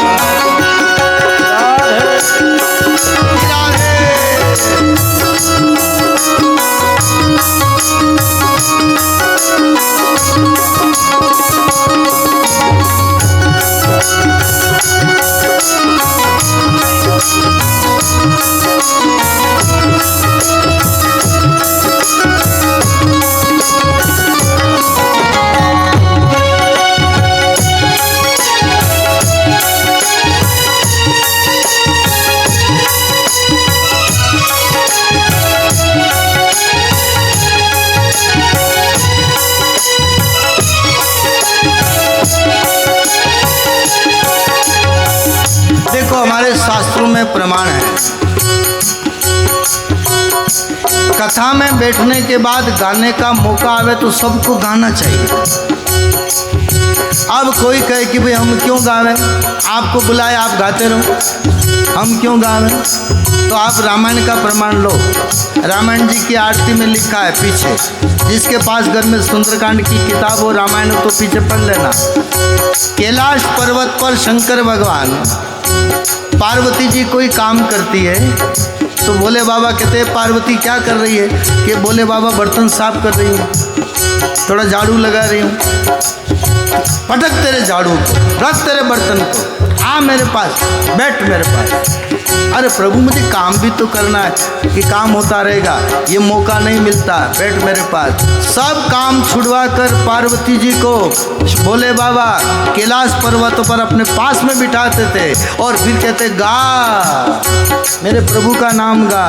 शास्त्रों में प्रमाण है। कथा में बैठने के बाद गाने का मौका आवे तो सबको गाना चाहिए। अब कोई कहे कि भाई हम क्यों गावे, आपको बुलाए आप गाते रहो, हम क्यों गावे, तो आप रामायण का प्रमाण लो। रामायण जी की आरती में लिखा है पीछे, जिसके पास घर में सुंदरकांड की किताब हो, रामायण हो, तो पीछे पढ़ लेना। कैलाश पर्वत पर शंकर भगवान, पार्वती जी कोई काम करती है तो भोले बाबा कहते हैं पार्वती क्या कर रही है, कि भोले बाबा बर्तन साफ कर रही हूँ, थोड़ा झाड़ू लगा रही हूँ। पटक तेरे झाड़ू को, रख तेरे बर्तन को, आ मेरे पास, बैठ मेरे पास। अरे प्रभु मुझे काम भी तो करना है, कि काम होता रहेगा, ये मौका नहीं मिलता, बैठ मेरे पास। सब काम छुड़वा कर पार्वती जी को भोले बाबा कैलाश पर्वत पर अपने पास में बिठाते थे और फिर कहते गा मेरे प्रभु का नाम गा।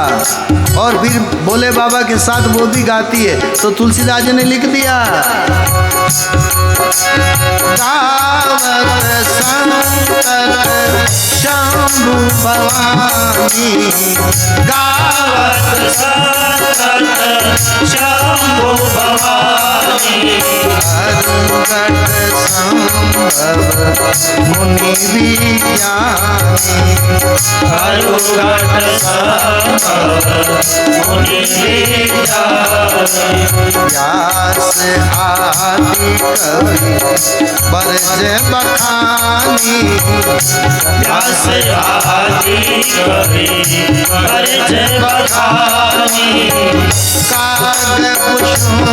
और फिर भोले बाबा के साथ वो भी गाती है, तो तुलसीदास जी ने लिख दिया गावत शंकर शंभु भवानी, गावत शंकर शंभु भवानी, अरुंगट संभव मुनि विज्ञानी, अरुंगट संभव मुनि विज्ञानी, व्यास आदि कवि बरज बखानी, व्यास आदि कवि बरज बखानी, काग कुसुम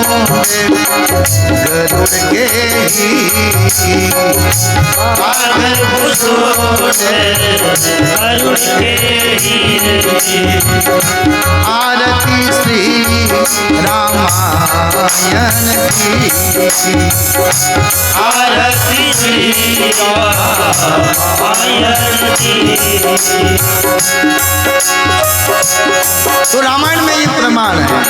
गरुड़ के ही, काग कुसुम गरुड़ के ही, आरती श्री रामायण की, आरती श्री रामायण की। तो रामायण में ये प्रमाण है,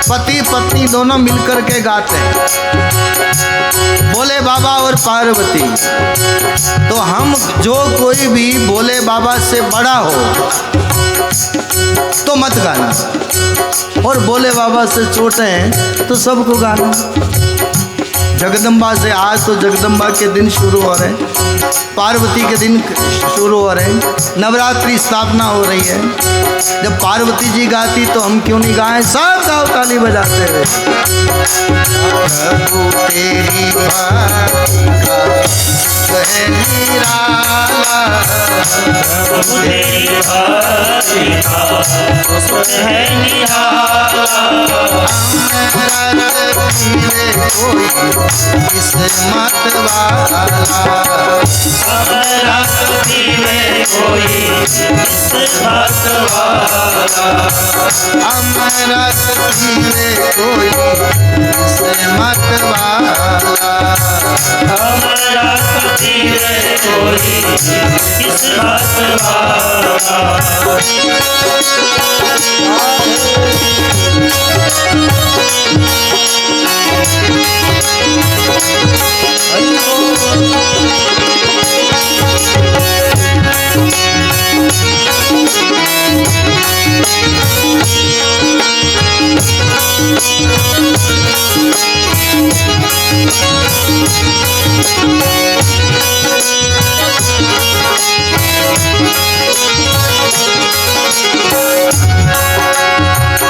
पति पत्नी दोनों मिलकर के गाते हैं, भोले बाबा और पार्वती। तो हम जो कोई भी भोले बाबा से बड़ा हो तो मत गाना, और भोले बाबा से छोटे हैं तो सबको गाना। जगदम्बा से आज तो जगदम्बा के दिन शुरू हो रहे हैं, पार्वती के दिन शुरू हो रहे हैं, नवरात्रि स्थापना हो रही है। जब पार्वती जी गाती तो हम क्यों नहीं गाएं? सब गाओ ताली बजाते हुए। प्रभु तेरी भक्ति का है निराला, प्रभु तेरी भक्ति का सुख है निराला, अमरत पीरे कोई किस्मत वाला, अमरत पीवे कोई किस्मत वाला, अमरत पीरे कोई किस्मत वाला, अमरत पीवे कोई किस्मत वाला।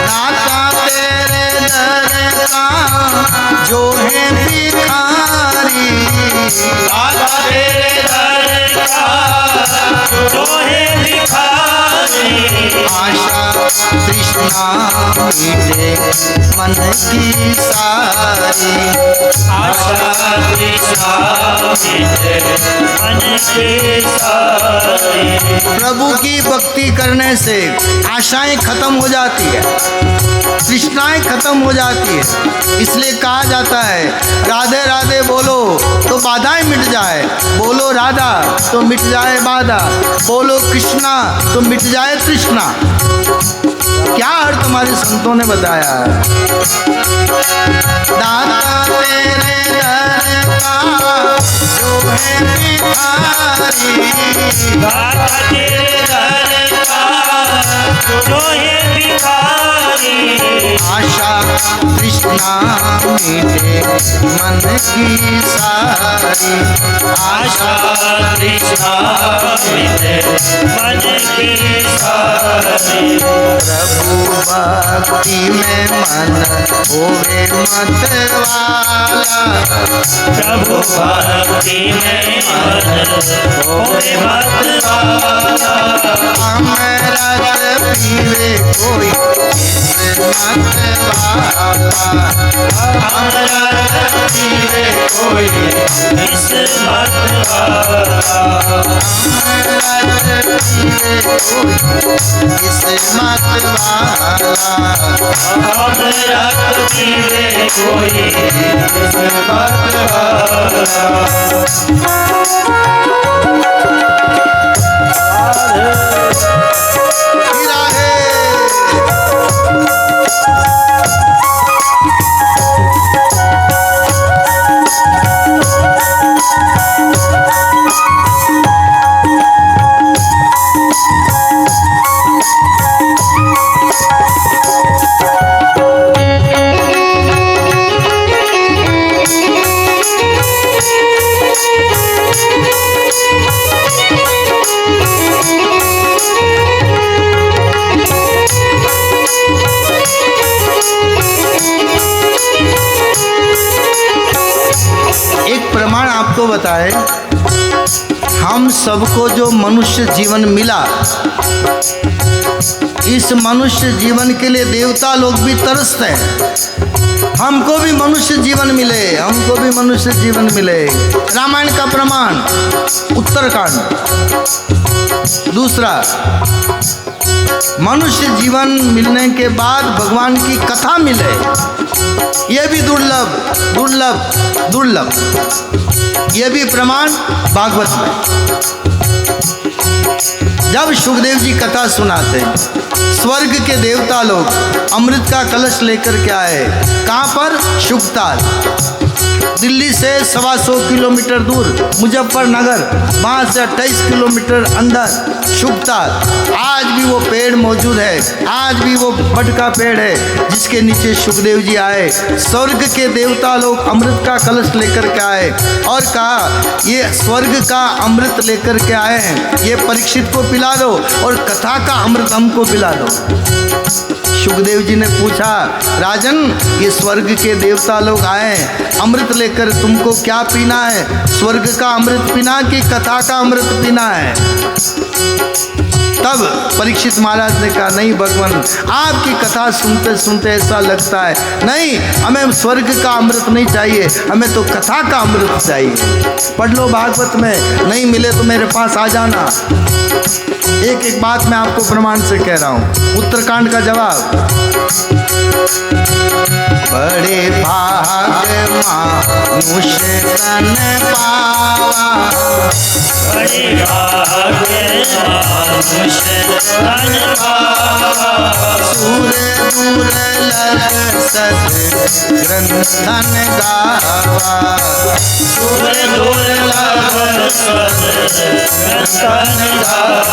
नाता तेरे दर का जो है भिखारी, दाता तेरे दर का जो है भिखारी, आशा तृष्णा मिटे मन की सारी, आशा तृष्णा मिटे मन की सारी। प्रभु की भक्ति करने से आशाएं खत्म हो जाती है, तृष्णाएं खत्म हो जाती है। इसलिए कहा जाता है राधे राधे बोलो तो बाधाएं मिट जाए, बोलो राधा तो मिट जाए बाधा, बोलो कृष्णा तो मिट जाए तृष्णा। क्या अर्थ हमारे संतों ने बताया है। दाता तेरे दर का जो है भिखारी, दाता तेरे दर का जो है भिखारी, आशा तृष्णा मिटे मन की सारी, आशा तृष्णा मिटे मन की सारी। प्रभु भक्ति में मन होवे मत वाला, प्रभु भक्ति में मन होवे मत वाला, अमृत पीवे कोई हमरा रति में कोई किस्मत वाला किस्मत वाला हमरा रति में कोई किस्मत वाला हीरा है। एक प्रमाण आपको बताए, हम सबको जो मनुष्य जीवन मिला, इस मनुष्य जीवन के लिए देवता लोग भी तरसते हैं। हमको भी मनुष्य जीवन मिले, हमको भी मनुष्य जीवन मिले। रामायण का प्रमाण उत्तरकांड। दूसरा, मनुष्य जीवन मिलने के बाद भगवान की कथा मिले, ये भी दुर्लभ दुर्लभ दुर्लभ। ये भी प्रमाण भागवत में। जब सुखदेव जी कथा सुनाते हैं, स्वर्ग के देवता लोग अमृत का कलश लेकर के आए। कहाँ पर? शुकताल। दिल्ली से 125 किलोमीटर दूर मुजफ्फरनगर, वहाँ से 28 किलोमीटर अंदर शुकताल। आज भी वो पेड़ मौजूद है, आज भी वो बट का पेड़ है जिसके नीचे सुखदेव जी आए। स्वर्ग के देवता लोग अमृत का कलश लेकर के आए और कहा ये स्वर्ग का अमृत लेकर के आए हैं, ये परीक्षित को पिला दो और कथा का अमृत हमको पिला दो। सुखदेव जी ने पूछा, राजन ये स्वर्ग के देवता लोग आए अमृत लेकर, तुमको क्या पीना है? स्वर्ग का अमृत पीना कि कथा का अमृत पीना है? तब परीक्षित महाराज ने कहा, नहीं भगवान, आपकी कथा सुनते सुनते ऐसा लगता है, नहीं हमें स्वर्ग का अमृत नहीं चाहिए, हमें तो कथा का अमृत चाहिए। पढ़ लो भागवत में, नहीं मिले तो मेरे पास आ जाना। एक एक बात मैं आपको प्रमाण से कह रहा हूँ। उत्तरकांड का जवाब, बड़े भाग मनुष्य तन पावा, बड़े भाग मनुष्य तन पावा, सूर दुर्लभ सत ग्रंथन गावा, सूर दुर्लभ सत ग्रंथन गावा।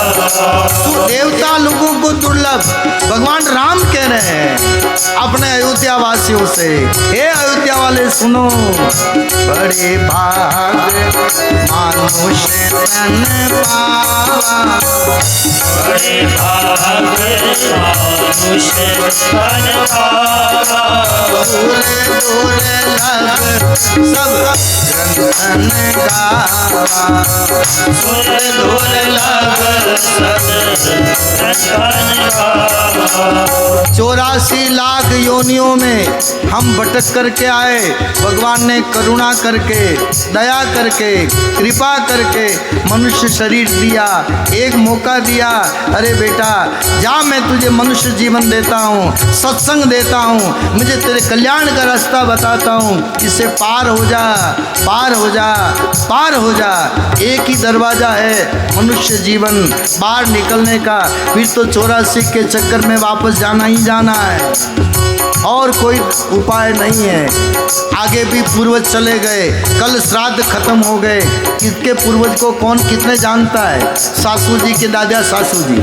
तो देवता लोगों को दुर्लभ भगवान राम कह रहे हैं अपने अयोध्या वासियों से, हे अयोध्या वाले सुनो, बड़े भाग मनुष्य तन पावा, बड़े भाग मनुष्य तन पावा, दुर्लभ सब ग्रंथन गावा, सूर दुर्लभ सत ग्रंथन गावा। 84 लाख योनियों में हम भटक करके आए, भगवान ने करुणा करके, दया करके, कृपा करके मनुष्य शरीर दिया, एक मौका दिया। अरे बेटा जा, मैं तुझे मनुष्य जीवन देता हूँ, सत्संग देता हूँ, मुझे तेरे कल्याण का रास्ता बताता हूँ, इससे पार हो जा, पार हो जा, पार हो जा। एक ही दरवाज़ा है मनुष्य जीवन, बाहर निकलने का। फिर तो 84 के चक्कर में वापस जाना ही जाना है, और कोई उपाय नहीं है। आगे भी पूर्वज चले गए, कल श्राद्ध खत्म हो गए, किसके पूर्वज को कौन कितने जानता है? सासू जी के दादा सासू जी,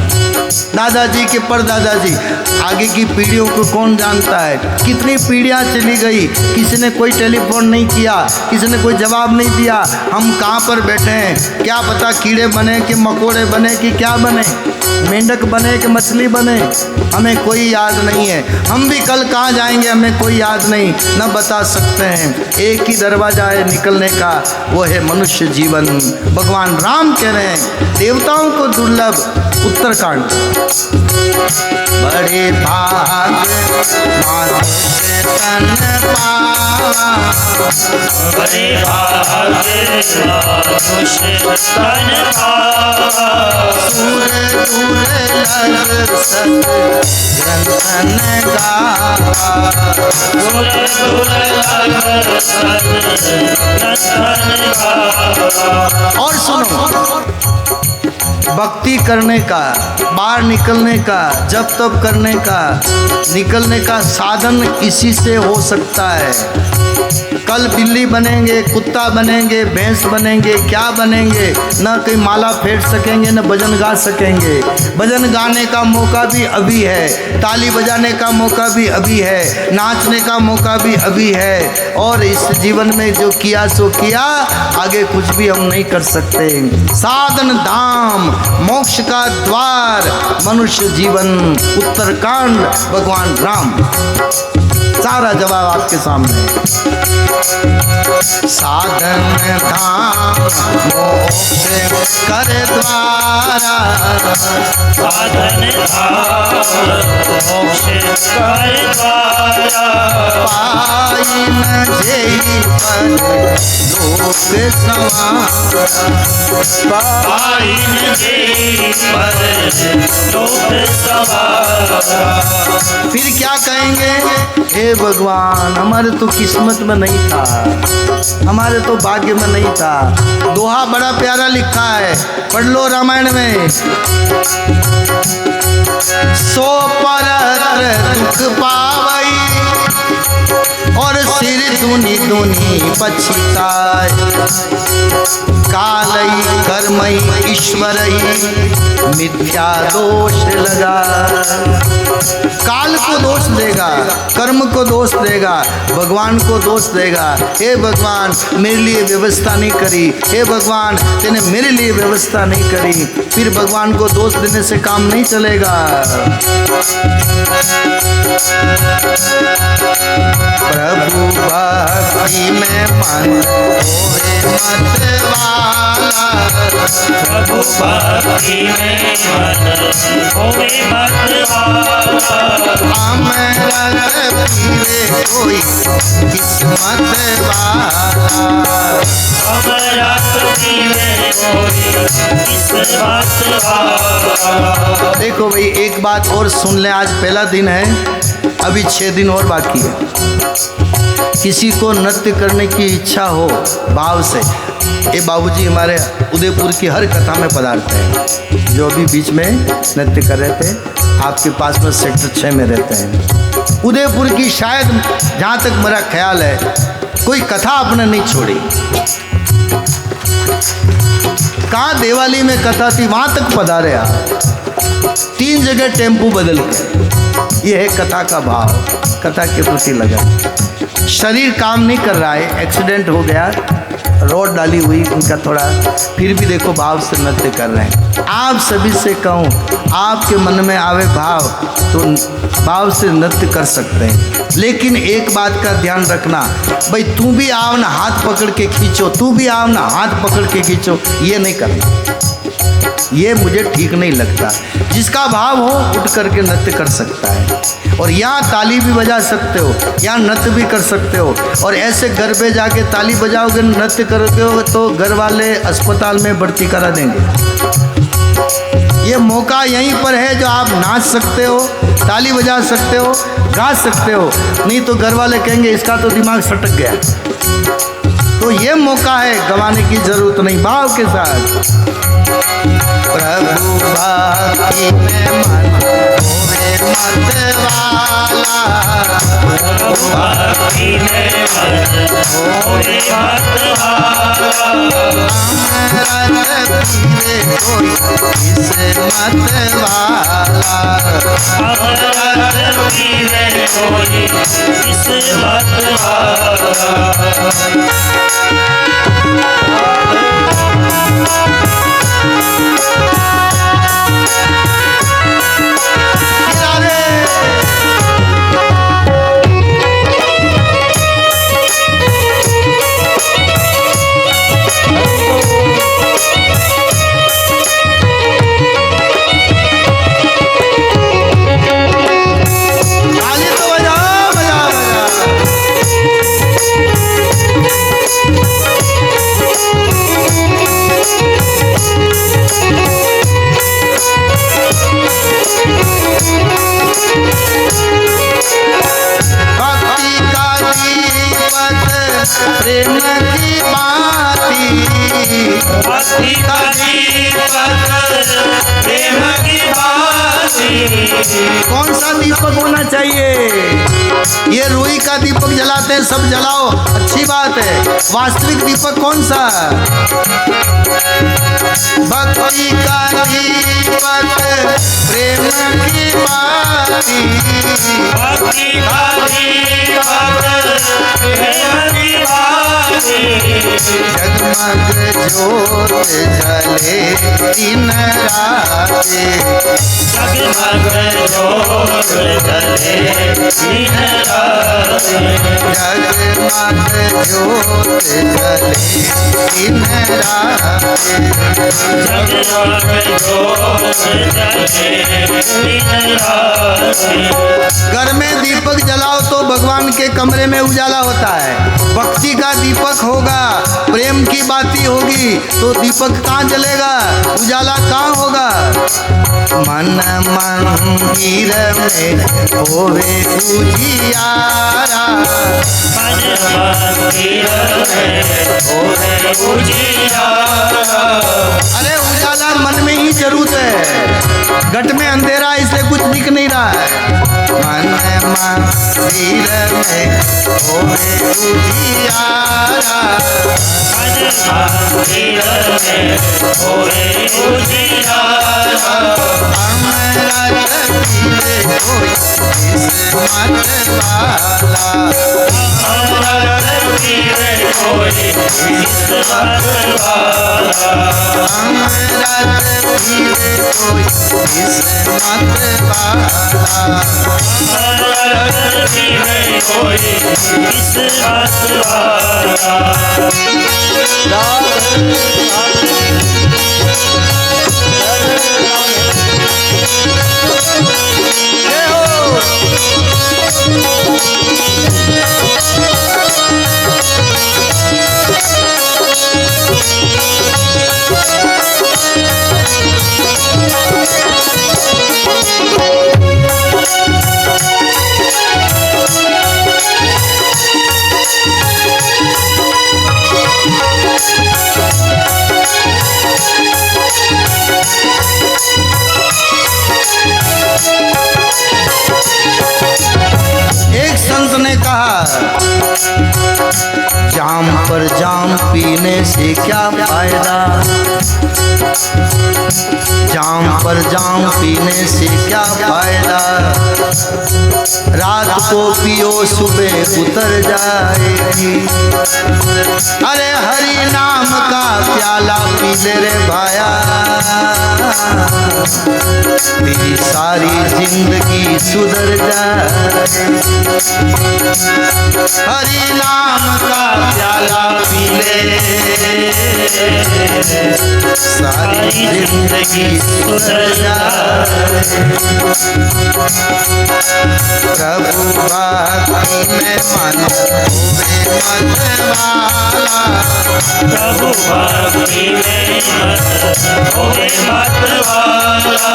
दादाजी के परदादाजी, आगे की पीढ़ियों को कौन जानता है? कितनी पीढ़ियां चली गई, किसी ने कोई टेलीफोन नहीं किया, किसी ने कोई जवाब नहीं दिया। हम कहाँ पर बैठे हैं, क्या पता कीड़े बने कि मकोड़े बने कि क्या बने। मेंढक बने कि मछली बने, हमें कोई याद नहीं है। हम भी कल कहाँ जाएंगे हमें कोई याद नहीं, न बता सकते हैं। एक ही दरवाजा है निकलने का, वो है मनुष्य जीवन। भगवान राम कह रहे हैं देवताओं को दुर्लभ, उत्तरकांड। बड़े भाग मनुष्य तन पावा, बड़े भाग मनुष्य तन पावा, सूर दुर्लभ सत ग्रंथन गावा, सुर दुर्लभ सत ग्रंथन गावा। और सुनो, भक्ति करने का, बाहर निकलने का, जप तप करने का, निकलने का साधन इसी से हो सकता है। कल बिल्ली बनेंगे, कुत्ता बनेंगे, भैंस बनेंगे, क्या बनेंगे, न कोई माला फेर सकेंगे, न भजन गा सकेंगे। भजन गाने का मौका भी अभी है, ताली बजाने का मौका भी अभी है, नाचने का मौका भी अभी है। और इस जीवन में जो किया सो किया, आगे कुछ भी हम नहीं कर सकते। साधन धाम, मोक्ष का द्वार, मनुष्य जीवन, उत्तरकांड, भगवान राम। सारा जवाब आपके सामने है। साधन धाम मोक्ष कर द्वारा, साधन धाम मोक्ष कर द्वारा, पाई न जेहि पद लोक संवारा, पाई न जेहि पद लोक संवारा। फिर क्या कहेंगे? हे भगवान, हमारे तो किस्मत में नहीं था, हमारे तो भाग्य में नहीं था। दोहा बड़ा प्यारा लिखा है, पढ़ लो रामायण में। सो परत दुख पावई, और सिर दुनी दुनी पछताए, कालई कर्मई ईश्वरई मिथ्या दोष लगा। काल को दोष देगा, कर्म को दोष देगा, भगवान को दोष देगा। हे भगवान, मेरे लिए व्यवस्था नहीं करी, हे भगवान तेने मेरे लिए व्यवस्था नहीं करी। फिर भगवान को दोष देने से काम नहीं चलेगा। प्रभु भक्ति में मन होवे मत वाला, प्रभु भक्ति में मन होवे मत वाला, अमरत पीवे कोई किस्मत वाला, अमरत पीवे कोई किस्मत वाला। देखो भाई, एक बात और सुन ले, आज पहला दिन है, अभी 6 दिन और बाकी है। किसी को नृत्य करने की इच्छा हो भाव से, ये बाबूजी हमारे उदयपुर की हर कथा में पधारते हैं, जो अभी बीच में नृत्य कर रहे थे, आपके पास में सेक्टर 6 में रहते हैं। उदयपुर की शायद, जहाँ तक मेरा ख्याल है, कोई कथा आपने नहीं छोड़ी। कहाँ दिवाली में कथा थी, वहाँ तक पधारे आप। 3 जगह टेम्पू बदल के, ये है कथा का भाव, कथा के प्रति लगन। शरीर काम नहीं कर रहा है, एक्सीडेंट हो गया, रोड डाली हुई उनका थोड़ा, फिर भी देखो भाव से नृत्य कर रहे हैं। आप सभी से कहूँ, आपके मन में आवे भाव तो भाव से नृत्य कर सकते हैं। लेकिन एक बात का ध्यान रखना, भाई तू भी आओ ना हाथ पकड़ के खींचो, तू भी आओ ना हाथ पकड़ के खींचो, ये नहीं करना, ये मुझे ठीक नहीं लगता। जिसका भाव हो उठ करके नृत्य कर सकता है, और यहाँ ताली भी बजा सकते हो, यहाँ नृत्य भी कर सकते हो। और ऐसे घर पे जाके ताली बजाओगे, नृत्य करोगे हो, तो घर वाले अस्पताल में भर्ती करा देंगे। ये मौका यहीं पर है जो आप नाच सकते हो, ताली बजा सकते हो, गा सकते हो, नहीं तो घर वाले कहेंगे इसका तो दिमाग सटक गया। तो ये मौका है, गंवाने की जरूरत नहीं, भाव के साथ। प्रभु भक्ति में मन होवे मत वाला, प्रभु भक्ति में मन होवे मत वाला, अमरत पीवे कोई किस्मत वाला, अमरत पीवे कोई किस्मत वाला। कौन सा दीपक होना चाहिए? ये रुई का दीपक जलाते हैं, सब जलाओ, अच्छी बात है। वास्तविक दीपक कौन सा? भक्ति का दीपक, प्रेम की बाती, भक्ति का दीपक प्रेम की बाती, जगमग ज्योत जले दिन राते, जगमग ज्योत जले दिन राते, जगमग ज्योत जले दिन राते, जगमग ज्योत जले दिन राते। घर में दीपक जलाओ तो भगवान के कमरे में उजाला होता है। भक्ति का दीपक होगा, प्रेम की बाती होगी तो दीपक कहाँ जलेगा, उजाला कहाँ होगा? मन मंदिर में होवे उजियारा, मन मंदिर में होवे उजियारा। अरे उजाला मन में ही जरूरत है, घट में अंधेरा इसलिए कुछ दिख नहीं रहा है। मन मंदिर में होवे उजियारा, मन मंदिर में होवे उजियारा। अमृत पीले कोई किस्मत वाला, अमृत पीवे कोई किस्मत वाला, अमृत पीले कोई किस्मत वाला, अमृत पीवे कोई किस्मत वाला। जय हो। एक संत ने कहा, जाम पर जाम पीने से क्या फायदा, जाम पर जाम पीने से क्या फायदा, रात को पियो सुबह उतर जाएगी, अरे हरि नाम का प्याला पी ले रे भाया, तेरी सारी जिंदगी सुधर जाए, हरि नाम का प्याला पी ले, सारी जिंदगी सुधर जाए। प्रभु भक्ति में मन होवे मतवाला, प्रभु भक्ति में मन होवे मतवाला,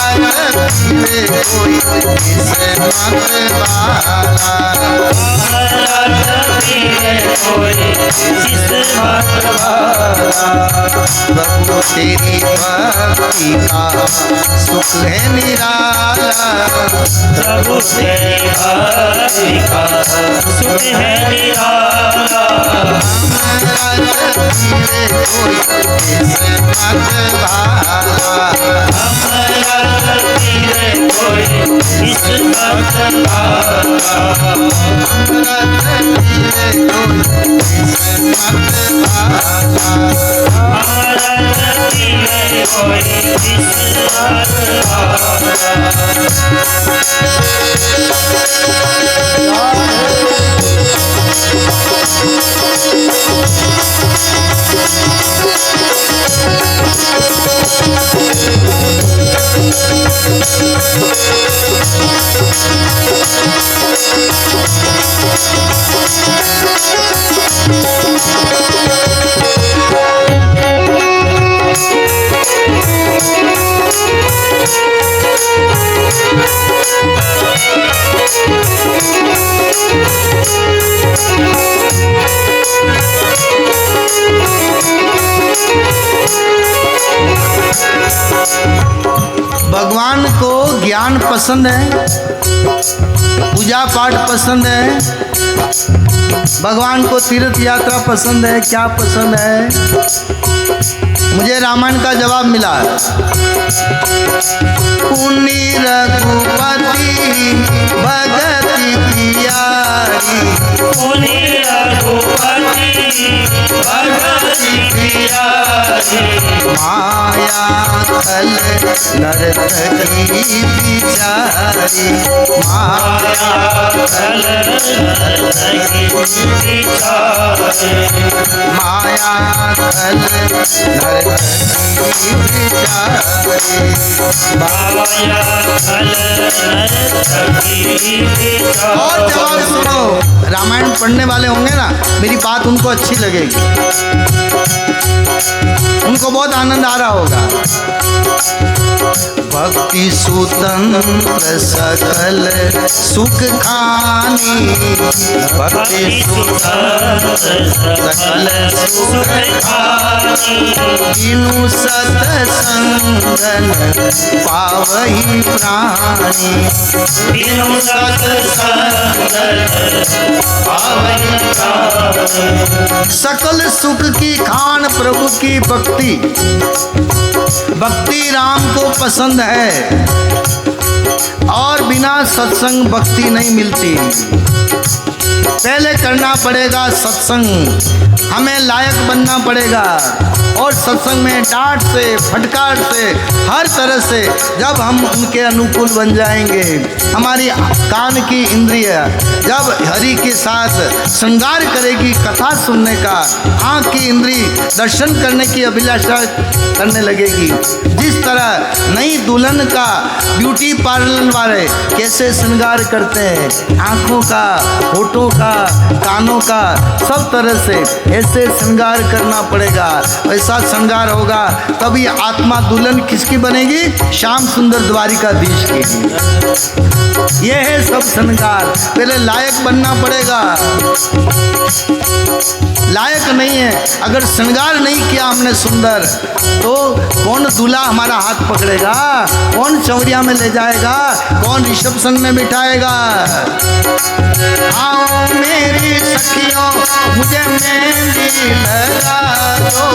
अमृत पीवे कोई किस्मत वाला, अमृत पीवे कोई किस्मत वाला। प्रभु तेरी भक्ति का सुख है निराला, प्रभु तेरी भक्ति का सुख है निराला, अमृत पीवे कोई किस्मत वाला, अमृत पीवे कोई किस्मत वाला, अमृत पीवे कोई किस्मत वाला। अमृत पीवे कोई किस्मत वाला। भगवान को ज्ञान पसंद है, पूजा पाठ पसंद है, भगवान को तीर्थ यात्रा पसंद है, क्या पसंद है? मुझे रामायण का जवाब मिला। पुनि रघुपति भगति प्यारी, पुनि रघुपति भगति प्यारी, माया खल नर्तकी बिचारी, माया खल नर्तकी बिचारी, माया खल नर्तकी बिचारी। माया खल नर्तकी बिचारी। और जवाब सुनो, रामायण पढ़ने वाले होंगे ना, मेरी बात उनको अच्छी लगेगी, उनको बहुत आनंद आ रहा होगा। भक्ति स्वतंत्र सकल सुख खानी, भक्ति स्वतंत्र सकल सुख खानी, बिनु सतसंगन पावहि प्राणी, बिनु सतसंगन पावहि प्राणी। सकल सुख की खान प्रभु की भक्ति। भक्ति राम को पसंद है और बिना सत्संग भक्ति नहीं मिलती। पहले करना पड़ेगा सत्संग, हमें लायक बनना पड़ेगा, और सत्संग में डांट से फटकार से हर तरह से जब हम उनके अनुकूल बन जाएंगे, हमारी कान की इंद्रिय जब हरि के साथ श्रृंगार करेगी, कथा सुनने का, आँख की इंद्री दर्शन करने की अभिलाषा करने लगेगी। जिस तरह नई दुल्हन का ब्यूटी पार्लर वाले कैसे श्रृंगार करते हैं, आँखों का, होठों का, कानों का, सब तरह से ऐसे श्रृंगार करना पड़ेगा। ऐसा श्रृंगार होगा तभी आत्मा दुल्हन किसकी बनेगी? श्याम सुंदर द्वारिकाधीश की। यह है सब श्रृंगार। पहले लायक बनना पड़ेगा। लायक नहीं है, अगर श्रृंगार नहीं किया हमने सुंदर, तो कौन दूल्हा हमारा हाथ पकड़ेगा, कौन चौरिया में ले जाएगा, कौन रिसेप्शन में बिठाएगा? आओ मेरी सखियों मुझे मेहंदी लगा दो,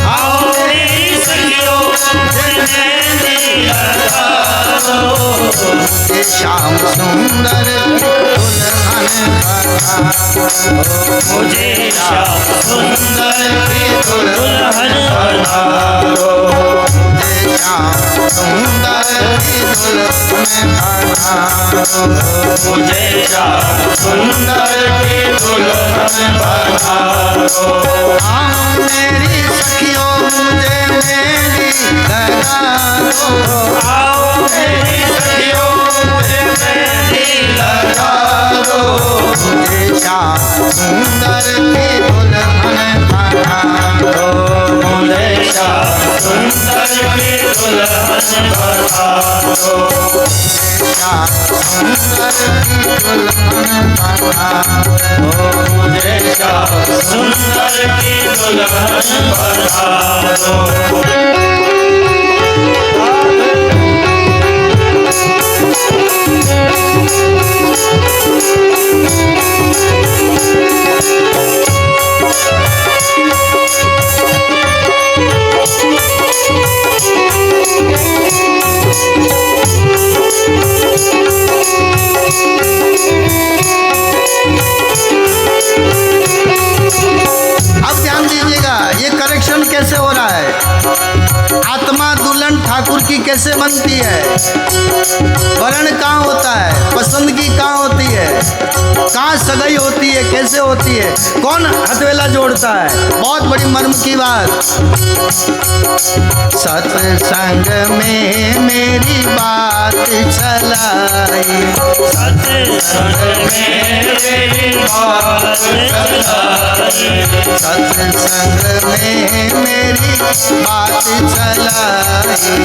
आओ मेरी सखियों मुझे मेहंदी लगा दो, मुझे श्याम सुंदर दुल्हन बना दो, मुझे श्याम सुंदर की दुल्हन बना दो, मुझे श्याम सुंदर की दुल्हन बना दो, मुझे श्याम सुंदर की दुल्हन बना दो। आओ मेरी सखियों मुझे मेहंदी लगा दो, आओ मेरी सखियों मुझे मेहंदी लगा दो, मुझे श्याम सुंदर की दुल्हन बना दो, मुझे श्याम सुंदर की दुल्हन बना दो, श्याम सुंदर की दुल्हन बना दो, मुझे श्याम सुंदर की दुल्हन बना दो। अब ध्यान दीजिएगा, ये करेक्शन कैसे हो रहा है। आत्मा दुल्हन ठाकुर की कैसे बनती है? वर्ण कहाँ होता है? पसंदगी कहाँ होती है? कहाँ सगाई होती है? कैसे होती है? कौन हथवेला जोड़ता है? बहुत बड़ी मर्म की बात। सत्संग में मेरी बात चलाई, सत्संग में मेरी बात चलाई, सत्संग में मेरी बात चलाई।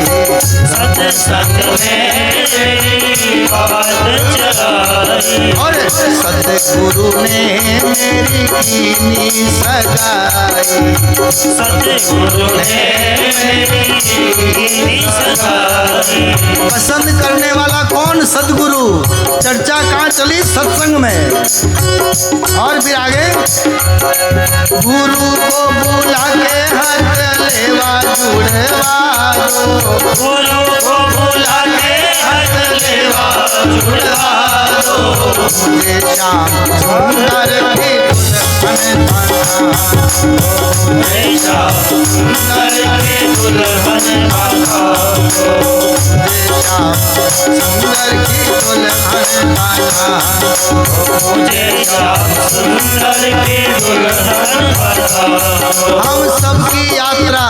सत्संग में मेरी बात चलाई। और सतगुरु ने मेरी कीनी सगाई। सतगुरु ने मेरी कीनी सगाई। पसंद करने वाला कौन? सतगुरु। चर्चा कहाँ चली? सत्संग में। और फिर आगे, गुरु को बुला के हाथ लेवा जुड़वा दो। गुरु को बुला के हाथ लेवा जुड़वा दो। मुझे श्याम सुंदर की दुल्हन बना। मुझे श्याम सुंदर की दुल्हन बना दो। मुझे श्याम सुंदर की दुल्हन बना। मुझे श्याम सुंदर की दुल्हन बना दो। हम सबकी यात्रा,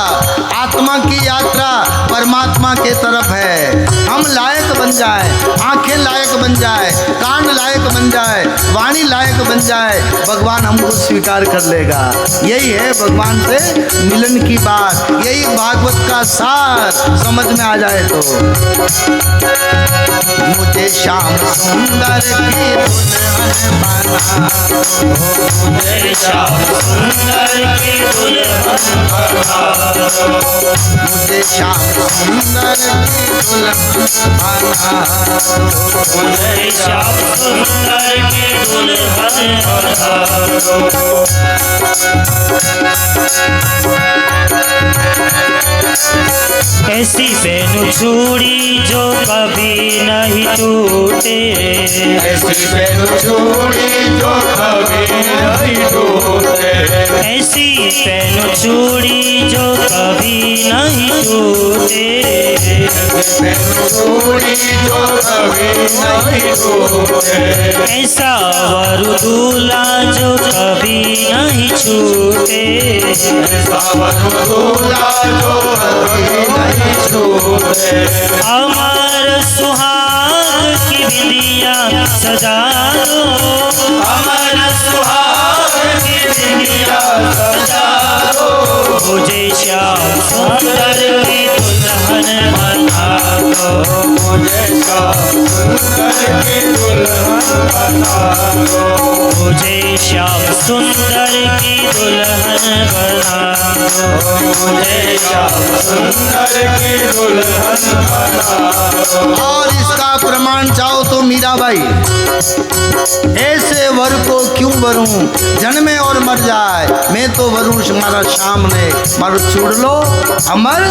आत्मा की यात्रा परमात्मा के तरफ है। हम लायक बन जाए, आंखें लायक बन जाए, कान लायक बन जाए, वाणी लायक बन जाए, भगवान हमको स्वीकार कर लेगा। यही है भगवान से मिलन की बात, यही भागवत का सार समझ में आ जाए तो। मुझे श्याम सुंदर की दुल्हन बना। मुझे श्याम सुंदर की दुल्हन बना दो। मुझे श्याम सुंदर की दुल्हन बना। मुझे श्याम सुंदर की दुल्हन बना दो। ऐसी बेनु चूड़ी जो कभी नहीं टूटे। ऐसी बेनु चूड़ी जो कभी नहीं टूटे। ऐसी बेनु चूड़ी जो कभी नहीं टूटे। बेनु चूड़ी जो कभी नहीं टूटे। ऐसा वर दूल्हा जो कभी नहीं छूटे। सावन दूल्हा जो कभी नहीं छूटे। अमर सुहाग की बिंदिया सजा दो। अमर सुहाग की बिंदिया सजा दो। मुझे श्याम सुंदर की दुल्हन बना दो। मुझे श्याम सुंदर की दुल्हन बना दो। मुझे श्याम सुंदर की दुल्हन बना दो। मुझे श्याम सुंदर की दुल्हन बना दो। और इसका प्रमाण चाहो तो मीराबाई, ऐसे वर को क्यों वरूं, जन्मे और मर जाए, मैं तो वरूं मारा श्याम ने, मारो छुड़ लो अमर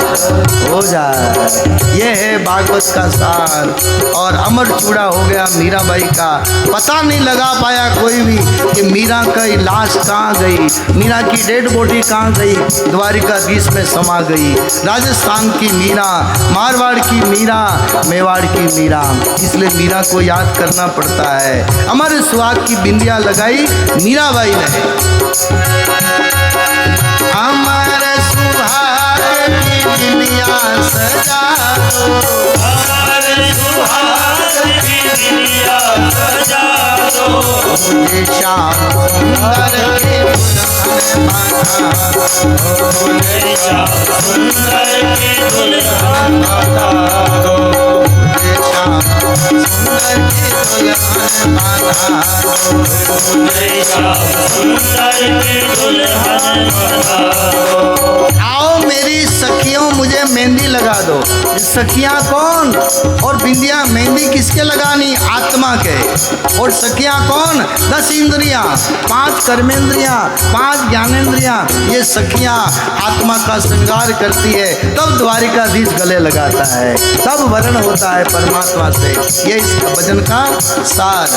हो जाए। ये है भागवत का सार। और अमर चूड़ा हो गया मीराबाई का। पता नहीं लगा पाया कोई भी कि मीरा की लाश कहाँ गई, मीरा की डेड बॉडी कहाँ गई, द्वारिकाधीश में समा गई। राजस्थान की मीरा, मारवाड़ की मीरा, मेवाड़ की मीरा, इसलिए मीरा को याद करना पड़ता है। अमर सुहाग की बिंदिया लगाई मीराबाई ने। अमर सुहाग की बिंदिया सजा दो। अमर सुहाग की बिंदिया सजा दो। मुझे श्याम सुंदर की दुल्हन बना। मुझे श्याम सुंदर की दुल्हन बना दो। मुझे श्याम सुंदर की दुल्हन बना। मुझे श्याम सुंदर की दुल्हन बना दो। आओ मेरी सखियों मुझे मेहंदी लगा दो। सखियां कौन और बिंदिया मेहंदी किसके लगानी? आत्मा के। और सखियां कौन? 10 इंद्रियां, 5 कर्मेंद्रियां, 5 ज्ञानेंद्रियां, ये सखियां आत्मा का श्रृंगार करती है। तब द्वारिकाधीश गले लगाता है, तब वर्ण होता है परमात्मा से। ये इस भजन का सार।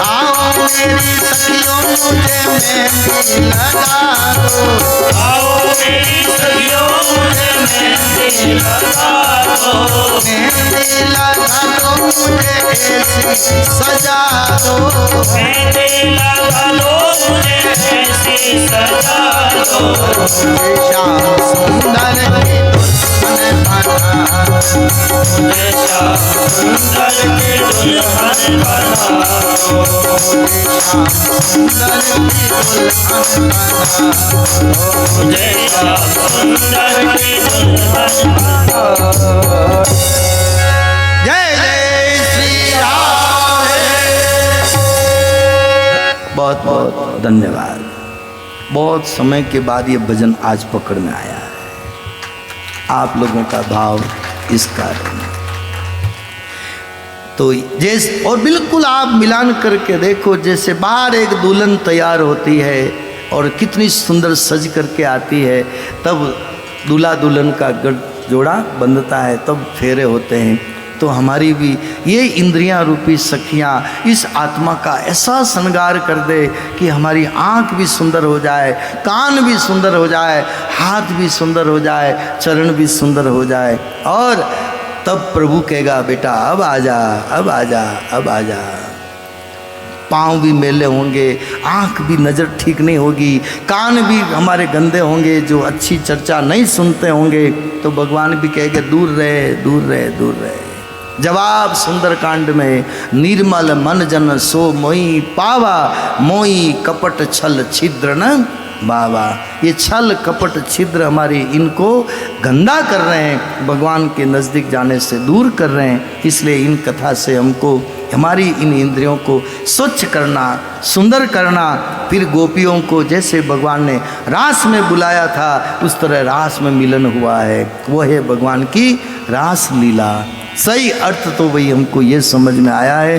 आओ मेरी सखियों मुझे मेहंदी लगा दो। आओ मेरी सखियों मुझे मेहंदी लगा दो। मेहंदी लगा दो मुझे ऐसी सजा दो। मेहंदी लगा दो मुझे ऐसी सजा दो। श्याम सुंदर की दुल्हन बना। मुझे श्याम सुंदर की दुल्हन बना दो। सुंदर की दुल्हन बना दो। मुझे श्याम सुंदर की दुल्हन बना दो। जय जय श्री राम। बहुत बहुत धन्यवाद। बहुत समय के बाद ये भजन आज पकड़ में आया है। आप लोगों का भाव इस कारण तो जैसे, और बिल्कुल आप मिलान करके देखो, जैसे बाहर एक दुल्हन तैयार होती है और कितनी सुंदर सज करके आती है, तब दूल्हा दुल्हन का जोड़ा बंधता है, तब फेरे होते हैं। तो हमारी भी ये इंद्रियां रूपी सखियां इस आत्मा का ऐसा श्रृंगार कर दे कि हमारी आँख भी सुंदर हो जाए, कान भी सुंदर हो जाए, हाथ भी सुंदर हो जाए, चरण भी सुंदर हो जाए। और तब प्रभु कहेगा बेटा अब आजा, अब आजा, अब आजा। पाँव भी मेले होंगे, आँख भी नज़र ठीक नहीं होगी, कान भी हमारे गंदे होंगे, जो अच्छी चर्चा नहीं सुनते होंगे, तो भगवान भी कहेंगे दूर रहे, दूर रहे, दूर रहे। जवाब सुंदरकांड में, निर्मल मन जन सो मोई पावा, मोई कपट छल छिद्र न बाबा। ये छल कपट छिद्र हमारी इनको गंदा कर रहे हैं, भगवान के नज़दीक जाने से दूर कर रहे हैं। इसलिए इन कथा से हमको हमारी इन इंद्रियों को स्वच्छ करना, सुंदर करना। फिर गोपियों को जैसे भगवान ने रास में बुलाया था, उस तरह रास में मिलन हुआ है। वो है भगवान की रास लीला। सही अर्थ तो वही हमको ये समझ में आया है।